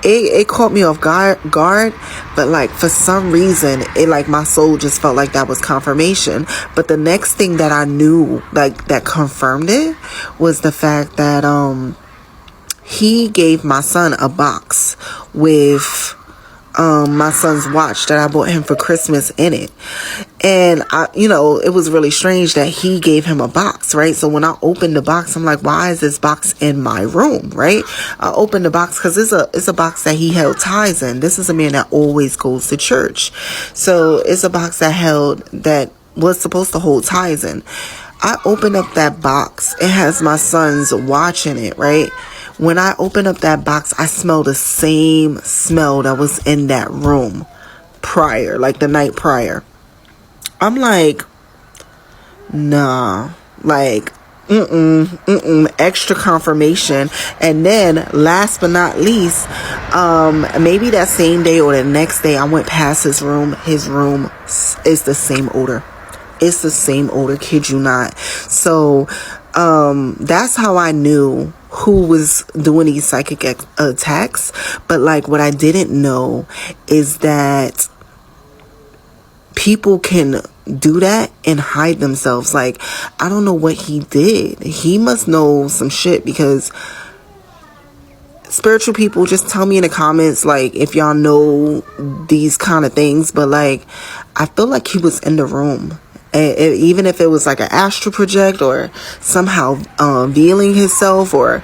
it caught me off guard, but like for some reason, it like my soul just felt like that was confirmation. But the next thing that I knew, like that confirmed it, was the fact that he gave my son a box with my son's watch that I bought him for Christmas in it. And it was really strange that he gave him a box, right? So when I opened the box, I'm like, why is this box in my room, right? I opened the box because it's a box that he held tithes in. This is a man that always goes to church. So it's a box that was supposed to hold tithes in. I opened up that box. It has my son's watch in it, right? When I opened up that box, I smelled the same smell that was in that room prior, like the night prior. I'm like, nah, like, extra confirmation. And then last but not least, maybe that same day or the next day, I went past his room. His room is the same odor. It's the same odor, kid you not. So, that's how I knew who was doing these psychic attacks. But like, what I didn't know is that people can do that and hide themselves. Like, I don't know what he did. He must know some shit, because spiritual people, just tell me in the comments, like, if y'all know these kind of things. But like, I feel like he was in the room. Even if it was like an astral project or somehow veiling himself, or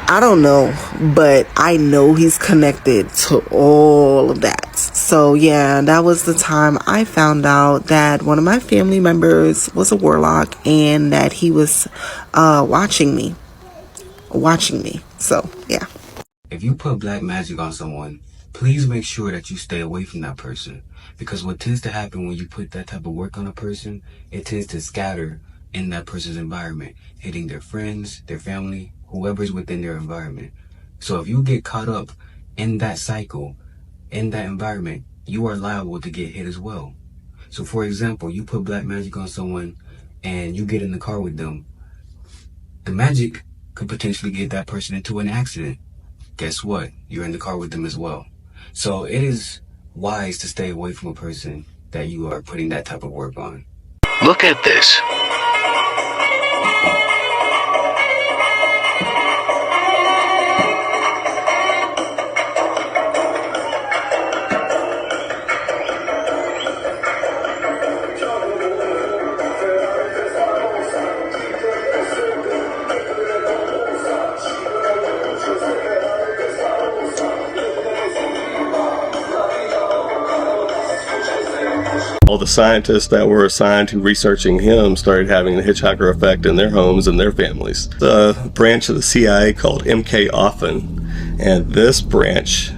I don't know, but I know he's connected to all of that. So yeah, that was the time I found out that one of my family members was a warlock, and that he was watching me. So yeah. If you put black magic on someone, please make sure that you stay away from that person. Because what tends to happen when you put that type of work on a person, it tends to scatter in that person's environment, hitting their friends, their family, whoever's within their environment. So if you get caught up in that cycle, in that environment, you are liable to get hit as well. So for example, you put black magic on someone and you get in the car with them. The magic could potentially get that person into an accident. Guess what? You're in the car with them as well. So it is wise to stay away from a person that you are putting that type of work on. Look at this. All the scientists that were assigned to researching him started having the hitchhiker effect in their homes and their families. The branch of the CIA called MK Often, and this branch,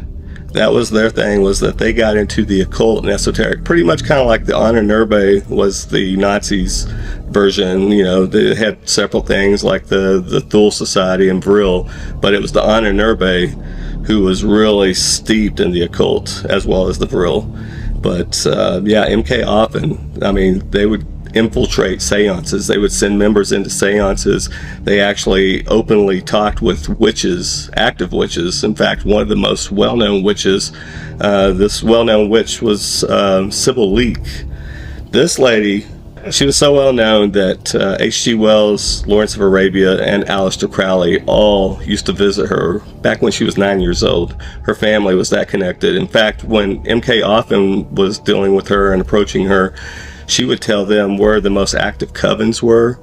that was their thing, was that they got into the occult and esoteric, pretty much kind of like the Ahnenerbe was the Nazis' version. You know, they had several things like the Thule Society and Vril, but it was the Ahnenerbe who was really steeped in the occult as well as the Vril. But yeah, MK Often, I mean, they would infiltrate seances. They would send members into seances. They actually openly talked with witches, active witches. In fact, one of the most well-known witches, this well-known witch was Sybil Leek. This lady, she was so well known that H.G. Wells, Lawrence of Arabia, and Aleister Crowley all used to visit her back when she was 9 years old. Her family was that connected. In fact, when MK Often was dealing with her and approaching her, she would tell them where the most active covens were,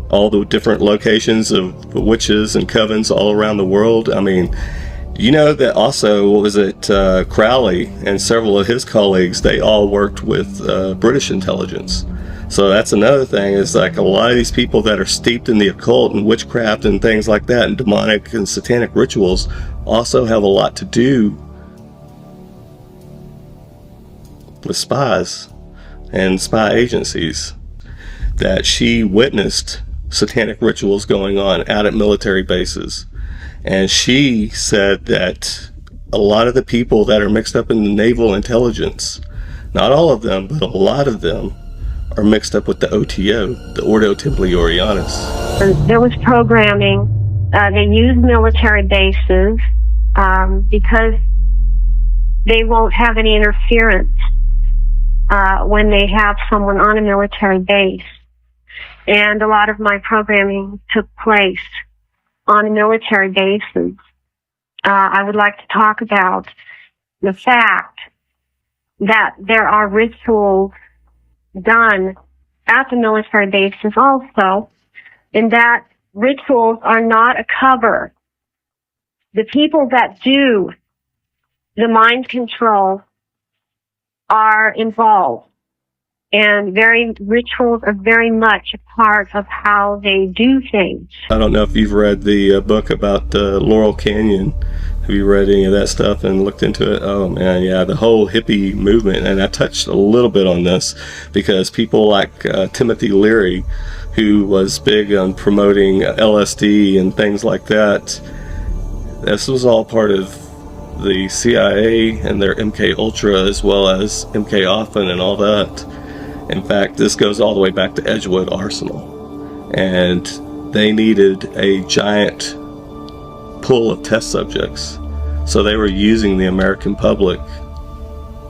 all the different locations of witches and covens all around the world. I mean, you know that also, what was it, Crowley and several of his colleagues, they all worked with British intelligence. So that's another thing, is like a lot of these people that are steeped in the occult and witchcraft and things like that, and demonic and satanic rituals, also have a lot to do with spies and spy agencies. That she witnessed satanic rituals going on out at military bases. And she said that a lot of the people that are mixed up in the naval intelligence, not all of them, but a lot of them, are mixed up with the OTO, the Ordo Templi Orientis. There was programming. They used military bases because they won't have any interference when they have someone on a military base. And a lot of my programming took place on military bases. I would like to talk about the fact that there are rituals done at the military bases also, and that rituals are not a cover. The people that do the mind control are involved, and rituals are very much a part of how they do things. I don't know if you've read the book about Laurel Canyon. Have you read any of that stuff and looked into it? Oh man, yeah, the whole hippie movement. And I touched a little bit on this because people like Timothy Leary, who was big on promoting LSD and things like that, this was all part of the CIA and their MK Ultra, as well as MK Often and all that. In fact, this goes all the way back to Edgewood Arsenal, and they needed a giant pool of test subjects, so they were using the American public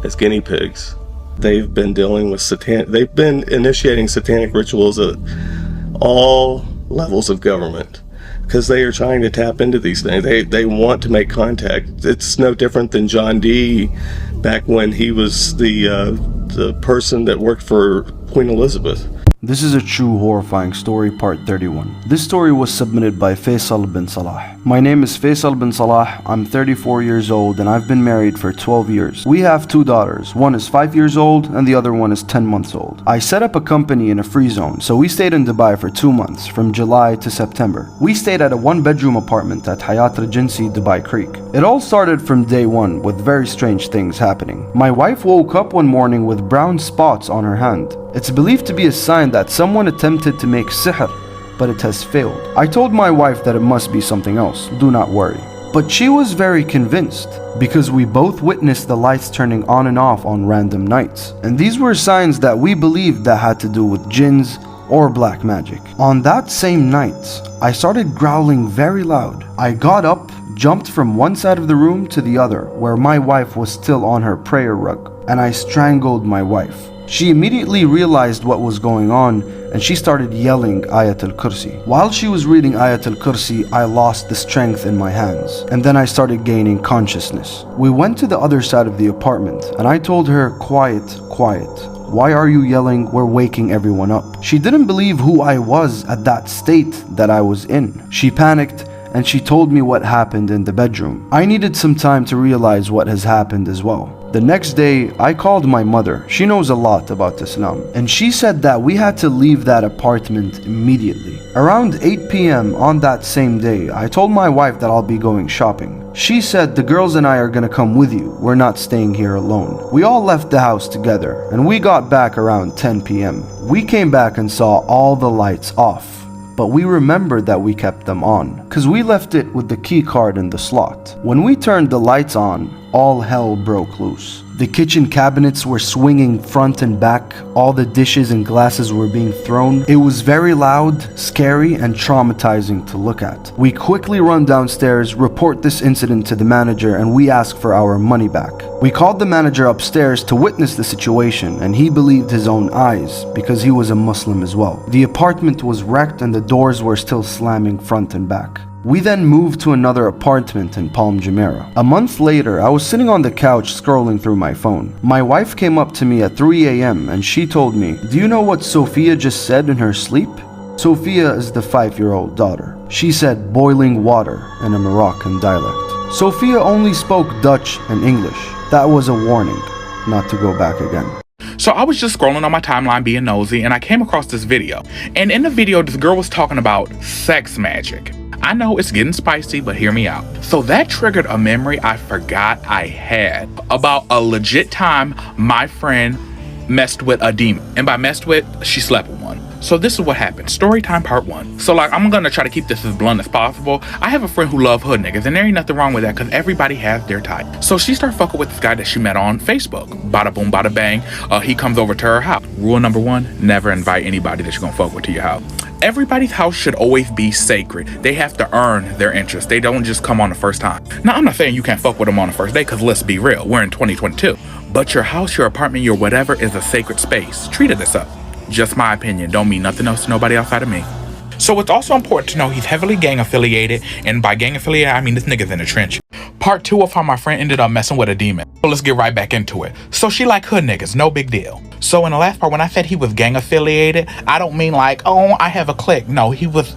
as guinea pigs. They've been dealing with they've been initiating satanic rituals at all levels of government, because they are trying to tap into these things. They want to make contact. It's no different than John Dee back when he was the person that worked for Queen Elizabeth. This is a true horrifying story, part 31. This story was submitted by Faisal bin Salah. My name is Faisal bin Salah. I'm 34 years old and I've been married for 12 years. We have 2 daughters. One is 5 years old and the other one is 10 months old. I set up a company in a free zone, so we stayed in Dubai for 2 months, from July to September. We stayed at a 1-bedroom apartment at Hayat Regency, Dubai Creek. It all started from day one with very strange things happening. My wife woke up one morning with brown spots on her hand. It's believed to be a sign that someone attempted to make sihr, but it has failed. I told my wife that it must be something else, do not worry. But she was very convinced, because we both witnessed the lights turning on and off on random nights. And these were signs that we believed that had to do with jinns or black magic. On that same night, I started growling very loud. I got up, jumped from one side of the room to the other, where my wife was still on her prayer rug, and I strangled my wife. She immediately realized what was going on, and she started yelling Ayat al-Kursi. While she was reading Ayat al-Kursi, I lost the strength in my hands, and then I started gaining consciousness. We went to the other side of the apartment, and I told her, quiet, quiet. Why are you yelling? We're waking everyone up. She didn't believe who I was at that state that I was in. She panicked, and she told me what happened in the bedroom. I needed some time to realize what has happened as well. The next day, I called my mother. She knows a lot about Islam, and she said that we had to leave that apartment immediately. Around 8 p.m. on that same day, I told my wife that I'll be going shopping. She said, the girls and I are gonna come with you. We're not staying here alone. We all left the house together, and we got back around 10 p.m. We came back and saw all the lights off. But we remembered that we kept them on, cause we left it with the key card in the slot. When we turned the lights on, all hell broke loose. The kitchen cabinets were swinging front and back, all the dishes and glasses were being thrown. It was very loud, scary, and traumatizing to look at. We quickly run downstairs, report this incident to the manager, and we ask for our money back. We called the manager upstairs to witness the situation, and he believed his own eyes, because he was a Muslim as well. The apartment was wrecked and the doors were still slamming front and back. We then moved to another apartment in Palm Jumeirah. A month later, I was sitting on the couch scrolling through my phone. My wife came up to me at 3 a.m. and she told me, "Do you know what Sophia just said in her sleep?" Sophia is the 5-year-old daughter. She said boiling water in a Moroccan dialect. Sophia only spoke Dutch and English. That was a warning not to go back again. So I was just scrolling on my timeline being nosy, and I came across this video. And in the video, this girl was talking about sex magic. I know it's getting spicy, but hear me out. So that triggered a memory I forgot I had about a legit time my friend messed with a demon. And by messed with, she slept with one. So this is what happened. Story time part 1. So like, I'm gonna try to keep this as blunt as possible. I have a friend who love hood niggas, and there ain't nothing wrong with that, because everybody has their type. So she started fucking with this guy that she met on Facebook. Bada boom, bada bang. He comes over to her house. Rule number 1, never invite anybody that you're gonna fuck with to your house. Everybody's house should always be sacred. They have to earn their interest. They don't just come on the first time. Now, I'm not saying you can't fuck with them on the first day, because let's be real, we're in 2022. But your house, your apartment, your whatever is a sacred space. Treat it as such. Just my opinion. Don't mean nothing else to nobody outside of me. So it's also important to know he's heavily gang affiliated, and by gang affiliated, I mean this nigga's in the trench. Part 2 of how my friend ended up messing with a demon. So let's get right back into it. So she like hood niggas, no big deal. So in the last part, when I said he was gang affiliated, I don't mean like, oh, I have a clique. No, he would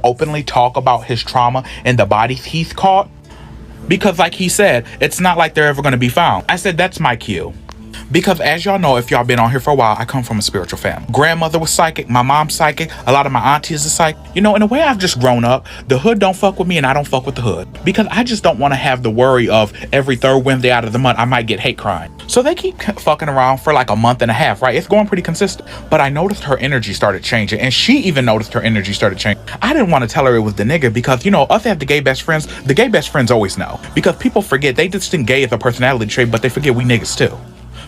openly talk about his trauma and the bodies he's caught. Because like he said, it's not like they're ever gonna be found. I said, that's my cue. Because as y'all know, if y'all been on here for a while, I come from a spiritual family. Grandmother was psychic, my mom's psychic, a lot of my aunties are psychic. You know, in the way I've just grown up, the hood don't fuck with me and I don't fuck with the hood. Because I just don't want to have the worry of every third Wednesday out of the month, I might get hate crime. So they keep fucking around for like a month and a half, right? It's going pretty consistent. But I noticed her energy started changing, and she even noticed her energy started changing. I didn't want to tell her it was the nigga because, you know, us have the gay best friends. The gay best friends always know. Because people forget, they just think gay is a personality trait, but they forget we niggas too.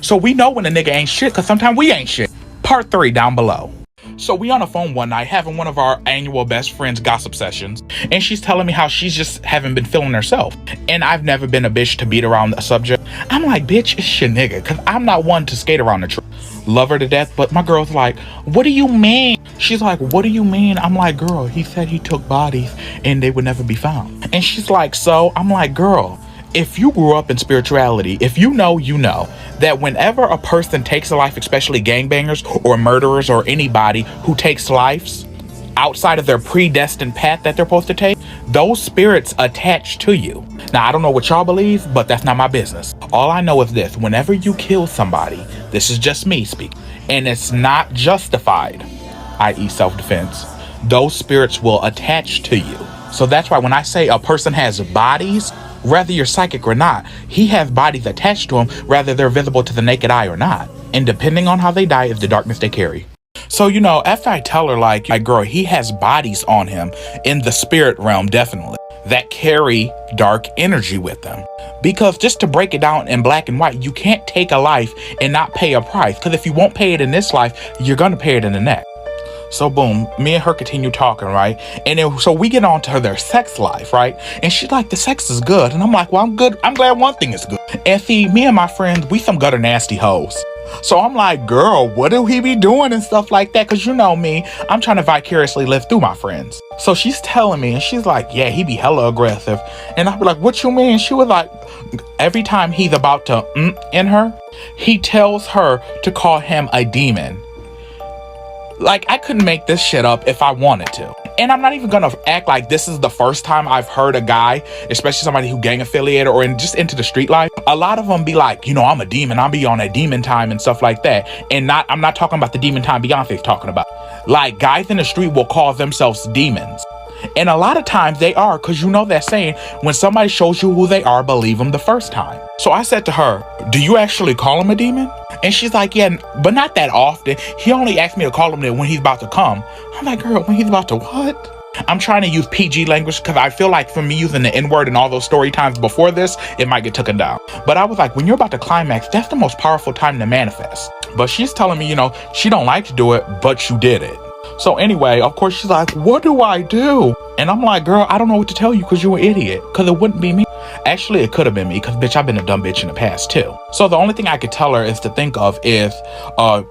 So we know when a nigga ain't shit, because sometimes we ain't shit. Part 3 down below. So we on the phone one night having one of our annual best friends gossip sessions, and she's telling me how she's just haven't been feeling herself. And I've never been a bitch to beat around the subject. I'm like, bitch, it's your nigga, because I'm not one to skate around the truth. Love her to death, but my girl's like, what do you mean? She's like, what do you mean? I'm like, girl, he said he took bodies and they would never be found. And she's like, so? I'm like, girl, if you grew up in spirituality, if you know that whenever a person takes a life, especially gangbangers or murderers or anybody who takes lives outside of their predestined path that they're supposed to take, those spirits attach to you. Now, I don't know what y'all believe, but that's not my business. All I know is this: whenever you kill somebody, this is just me speaking, and it's not justified, i.e. self-defense, those spirits will attach to you. So that's why when I say a person has bodies, whether you're psychic or not, he has bodies attached to him, whether they're visible to the naked eye or not. And depending on how they die is the darkness they carry. So, you know, after I tell her, like, girl, he has bodies on him in the spirit realm, definitely, that carry dark energy with them. Because just to break it down in black and white, you can't take a life and not pay a price. Because if you won't pay it in this life, you're going to pay it in the next. So boom, me and her continue talking, right? And then so we get on to their sex life, right? And she's like, the sex is good. And I'm like, well, I'm good. I'm glad one thing is good. And see, me and my friends, we some gutter nasty hoes. So I'm like, girl, what do he be doing and stuff like that? Because you know me, I'm trying to vicariously live through my friends. So she's telling me, and she's like, yeah, he be hella aggressive. And I be like, what you mean? She was like, every time he's about to in her, he tells her to call him a demon. Like, I couldn't make this shit up if I wanted to. And I'm not even gonna act like this is the first time I've heard a guy, especially somebody who gang affiliated or just into the street life. A lot of them be like, you know, I'm a demon. I'll be on that demon time and stuff like that. And I'm not talking about the demon time Beyonce's talking about. Like, guys in the street will call themselves demons. And a lot of times they are, because you know that saying, when somebody shows you who they are, believe them the first time. So I said to her, do you actually call him a demon? And she's like, yeah, but not that often. He only asked me to call him that when he's about to come. I'm like, girl, when he's about to what? I'm trying to use PG language because I feel like for me using the N-word and all those story times before this, it might get taken down. But I was like, when you're about to climax, that's the most powerful time to manifest. But she's telling me, you know, she don't like to do it, but you did it. So anyway, of course, she's like, what do I do? And I'm like, girl, I don't know what to tell you because you're an idiot. Because it wouldn't be me. Actually, it could have been me because, bitch, I've been a dumb bitch in the past, too. So the only thing I could tell her is to think of is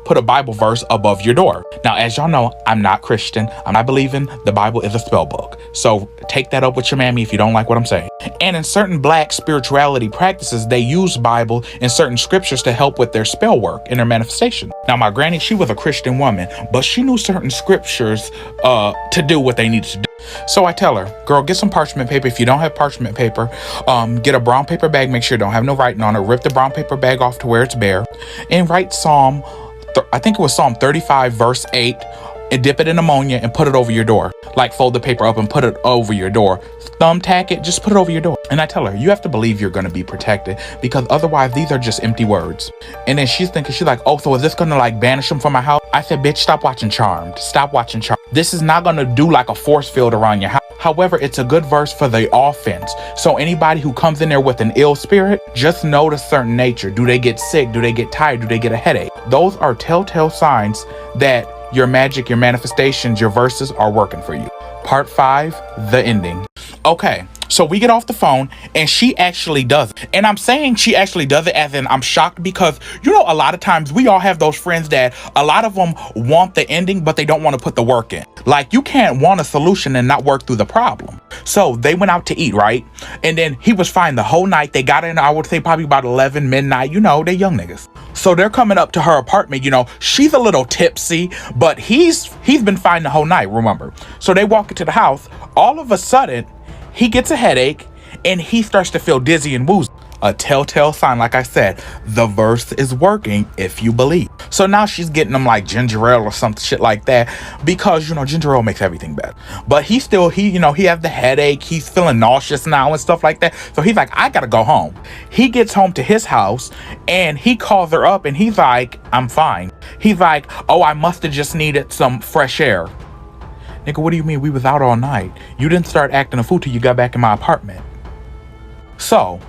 put a Bible verse above your door. Now, as y'all know, I'm not Christian. I'm not believing the Bible is a spell book. So take that up with your mammy if you don't like what I'm saying. And in certain black spirituality practices, they use Bible and certain scriptures to help with their spell work and their manifestation. Now, my granny, she was a Christian woman, but she knew certain scriptures to do what they needed to do. So I tell her, girl, get some parchment paper. If you don't have parchment paper, get a brown paper bag. Make sure you don't have no writing on it. Rip the brown paper bag off to where it's bare and write I think it was Psalm 35 verse 8 and dip it in ammonia and put it over your door. Like fold the paper up and put it over your door. Thumbtack it, just put it over your door. And I tell her, you have to believe you're going to be protected because otherwise these are just empty words. And then she's like, oh, so is this going to like banish them from my house? I said, bitch, stop watching Charmed. Stop watching Charmed. This is not going to do like a force field around your house. However, it's a good verse for the offense. So anybody who comes in there with an ill spirit, just notice certain nature. Do they get sick? Do they get tired? Do they get a headache? Those are telltale signs that your magic, your manifestations, your verses are working for you. Part 5, the ending. Okay, so we get off the phone and she actually does it. And I'm saying she actually does it as in I'm shocked because, you know, a lot of times we all have those friends that a lot of them want the ending, but they don't want to put the work in. Like, you can't want a solution and not work through the problem. So they went out to eat, right? And then he was fine the whole night. They got in, I would say probably about 11 midnight. You know, they young niggas. So they're coming up to her apartment, you know, she's a little tipsy, but he's been fine the whole night, remember? So they walk into the house. All of a sudden, he gets a headache and he starts to feel dizzy and woozy. A telltale sign, like I said, the verse is working if you believe. So now she's getting him like ginger ale or some shit like that because, you know, ginger ale makes everything better. But he has the headache. He's feeling nauseous now and stuff like that. So he's like, I gotta go home. He gets home to his house and he calls her up and he's like, I'm fine. He's like, oh, I must have just needed some fresh air. Nigga, what do you mean? We was out all night. You didn't start acting a fool till you got back in my apartment. So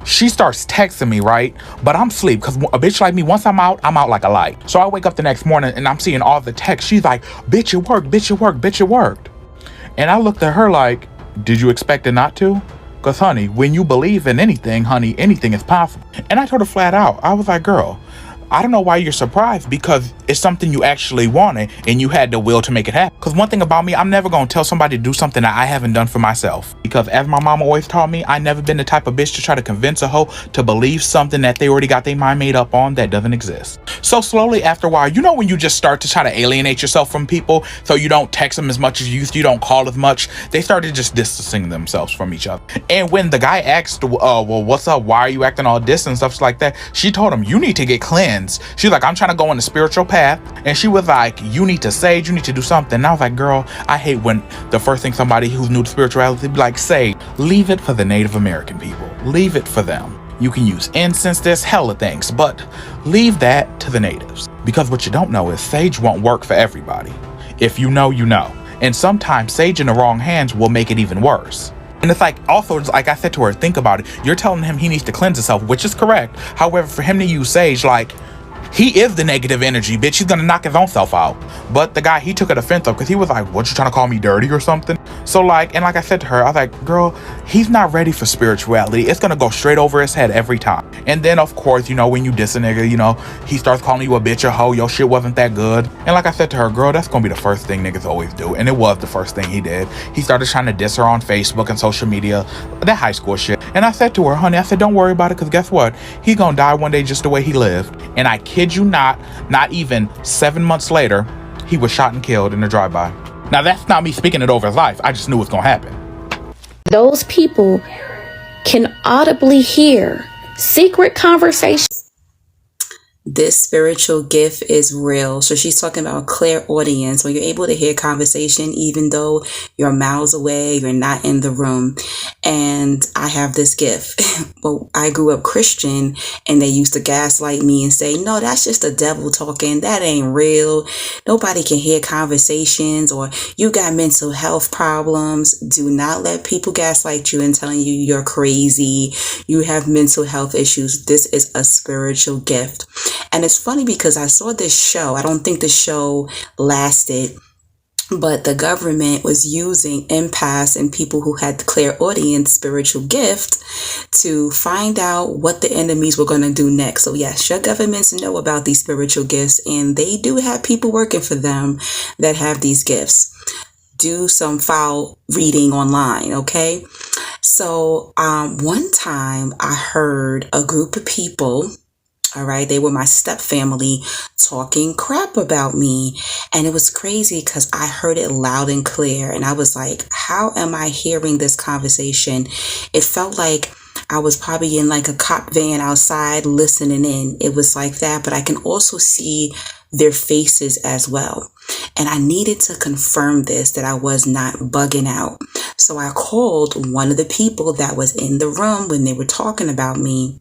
she starts texting me, right? But I'm asleep because a bitch like me, once I'm out like a light. So I wake up the next morning and I'm seeing all the texts. She's like, bitch, it worked, bitch, it worked, bitch, it worked. And I looked at her like, did you expect it not to? Because, honey, when you believe in anything, honey, anything is possible. And I told her flat out, I was like, girl, I don't know why you're surprised because it's something you actually wanted and you had the will to make it happen. Because one thing about me, I'm never going to tell somebody to do something that I haven't done for myself. Because as my mama always taught me, I never been the type of bitch to try to convince a hoe to believe something that they already got their mind made up on that doesn't exist. So slowly after a while, you know when you just start to try to alienate yourself from people so you don't text them as much as you used to, you don't call as much, they started just distancing themselves from each other. And when the guy asked, well, what's up? Why are you acting all distant and stuff like that? She told him, you need to get cleansed. She's like, I'm trying to go on the spiritual path. And she was like, you need to sage, you need to do something. And I was like, girl, I hate when the first thing somebody who's new to spirituality be like, sage, leave it for the Native American people. Leave it for them. You can use incense, there's hella things, but leave that to the natives. Because what you don't know is sage won't work for everybody. If you know, you know. And sometimes sage in the wrong hands will make it even worse. And it's like, also, like I said to her, think about it. You're telling him he needs to cleanse himself, which is correct. However, for him to use sage, like, He is the negative energy, bitch. He's gonna knock his own self out. But the guy, he took it offensive because he was like, what, you trying to call me dirty or something? So like, and like I said to her, I was like, girl, he's not ready for spirituality. It's gonna go straight over his head every time. And then of course, you know, when you diss a nigga, you know, he starts calling you a bitch or hoe, your shit wasn't that good. And like I said to her, girl, that's gonna be the first thing niggas always do. And it was the first thing he did. He started trying to diss her on Facebook and social media, that high school shit. And I said to her, honey, I said, don't worry about it, because guess what? He's gonna die one day just the way he lived. And I kid you not even 7 months later, he was shot and killed in a drive-by. Now that's not me speaking it over his life. I just knew it was gonna happen. Those people can audibly hear secret conversations. This spiritual gift is real. So she's talking about clairaudience, where you're able to hear conversation even though you're miles away, you're not in the room. And I have this gift. Well, I grew up Christian, and they used to gaslight me and say, no, that's just the devil talking. That ain't real. Nobody can hear conversations, or you got mental health problems. Do not let people gaslight you and telling you you're crazy, you have mental health issues. This is a spiritual gift. And it's funny because I saw this show. I don't think the show lasted, but the government was using empaths and people who had the clairaudience spiritual gift to find out what the enemies were going to do next. So yes, your governments know about these spiritual gifts, and they do have people working for them that have these gifts. Do some file reading online, okay? So one time I heard a group of people, all right, they were my step family, talking crap about me. And it was crazy because I heard it loud and clear. And I was like, how am I hearing this conversation? It felt like I was probably in like a cop van outside listening in. It was like that, but I can also see their faces as well. And I needed to confirm this, that I was not bugging out. So I called one of the people that was in the room when they were talking about me,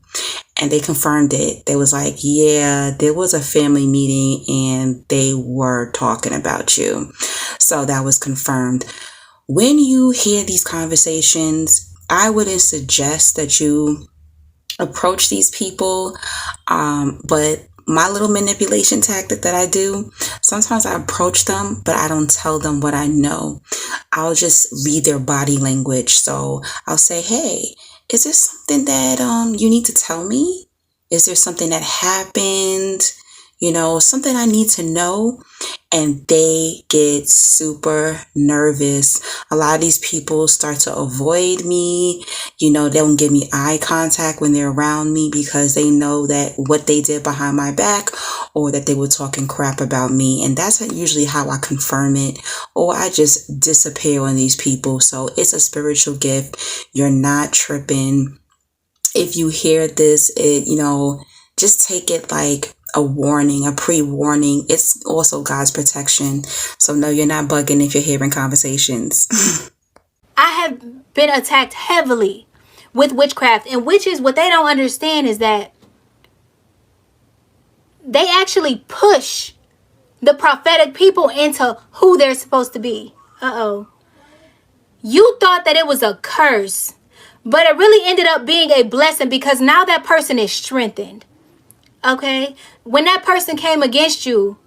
and they confirmed it. They was like, yeah, there was a family meeting and they were talking about you. So that was confirmed. When you hear these conversations, I wouldn't suggest that you approach these people. But my little manipulation tactic that I do, sometimes I approach them, but I don't tell them what I know. I'll just read their body language. So I'll say, hey, is there something that you need to tell me? Is there something that happened? You know, something I need to know? And they get super nervous. A lot of these people start to avoid me. You know, they don't give me eye contact when they're around me because they know that what they did behind my back, or that they were talking crap about me. And that's usually how I confirm it, or I just disappear on these people. So it's a spiritual gift. You're not tripping. If you hear this, just take it like a warning, a pre-warning. It's also God's protection. So no, you're not bugging if you're hearing conversations. I have been attacked heavily with witchcraft, and witches, what they don't understand is that they actually push the prophetic people into who they're supposed to be. You thought that it was a curse, but it really ended up being a blessing, because now that person is strengthened. Okay? When that person came against you,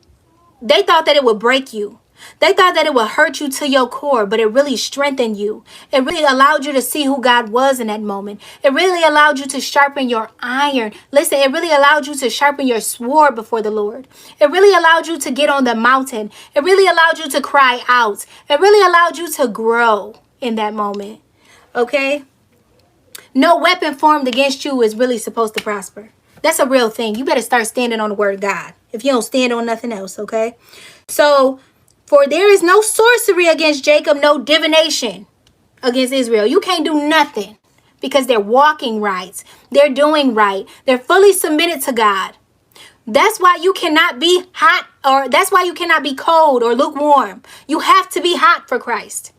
they thought that it would break you. They thought that it would hurt you to your core, but it really strengthened you. It really allowed you to see who God was in that moment. It really allowed you to sharpen your iron. Listen, it really allowed you to sharpen your sword before the Lord. It really allowed you to get on the mountain. It really allowed you to cry out. It really allowed you to grow in that moment. Okay? No weapon formed against you is really supposed to prosper. That's a real thing. You better start standing on the word of God if you don't stand on nothing else, okay? So, for there is no sorcery against Jacob, no divination against Israel. You can't do nothing, because they're walking right. They're doing right. They're fully submitted to God. That's why you cannot be hot, or that's why you cannot be cold or lukewarm. You have to be hot for Christ.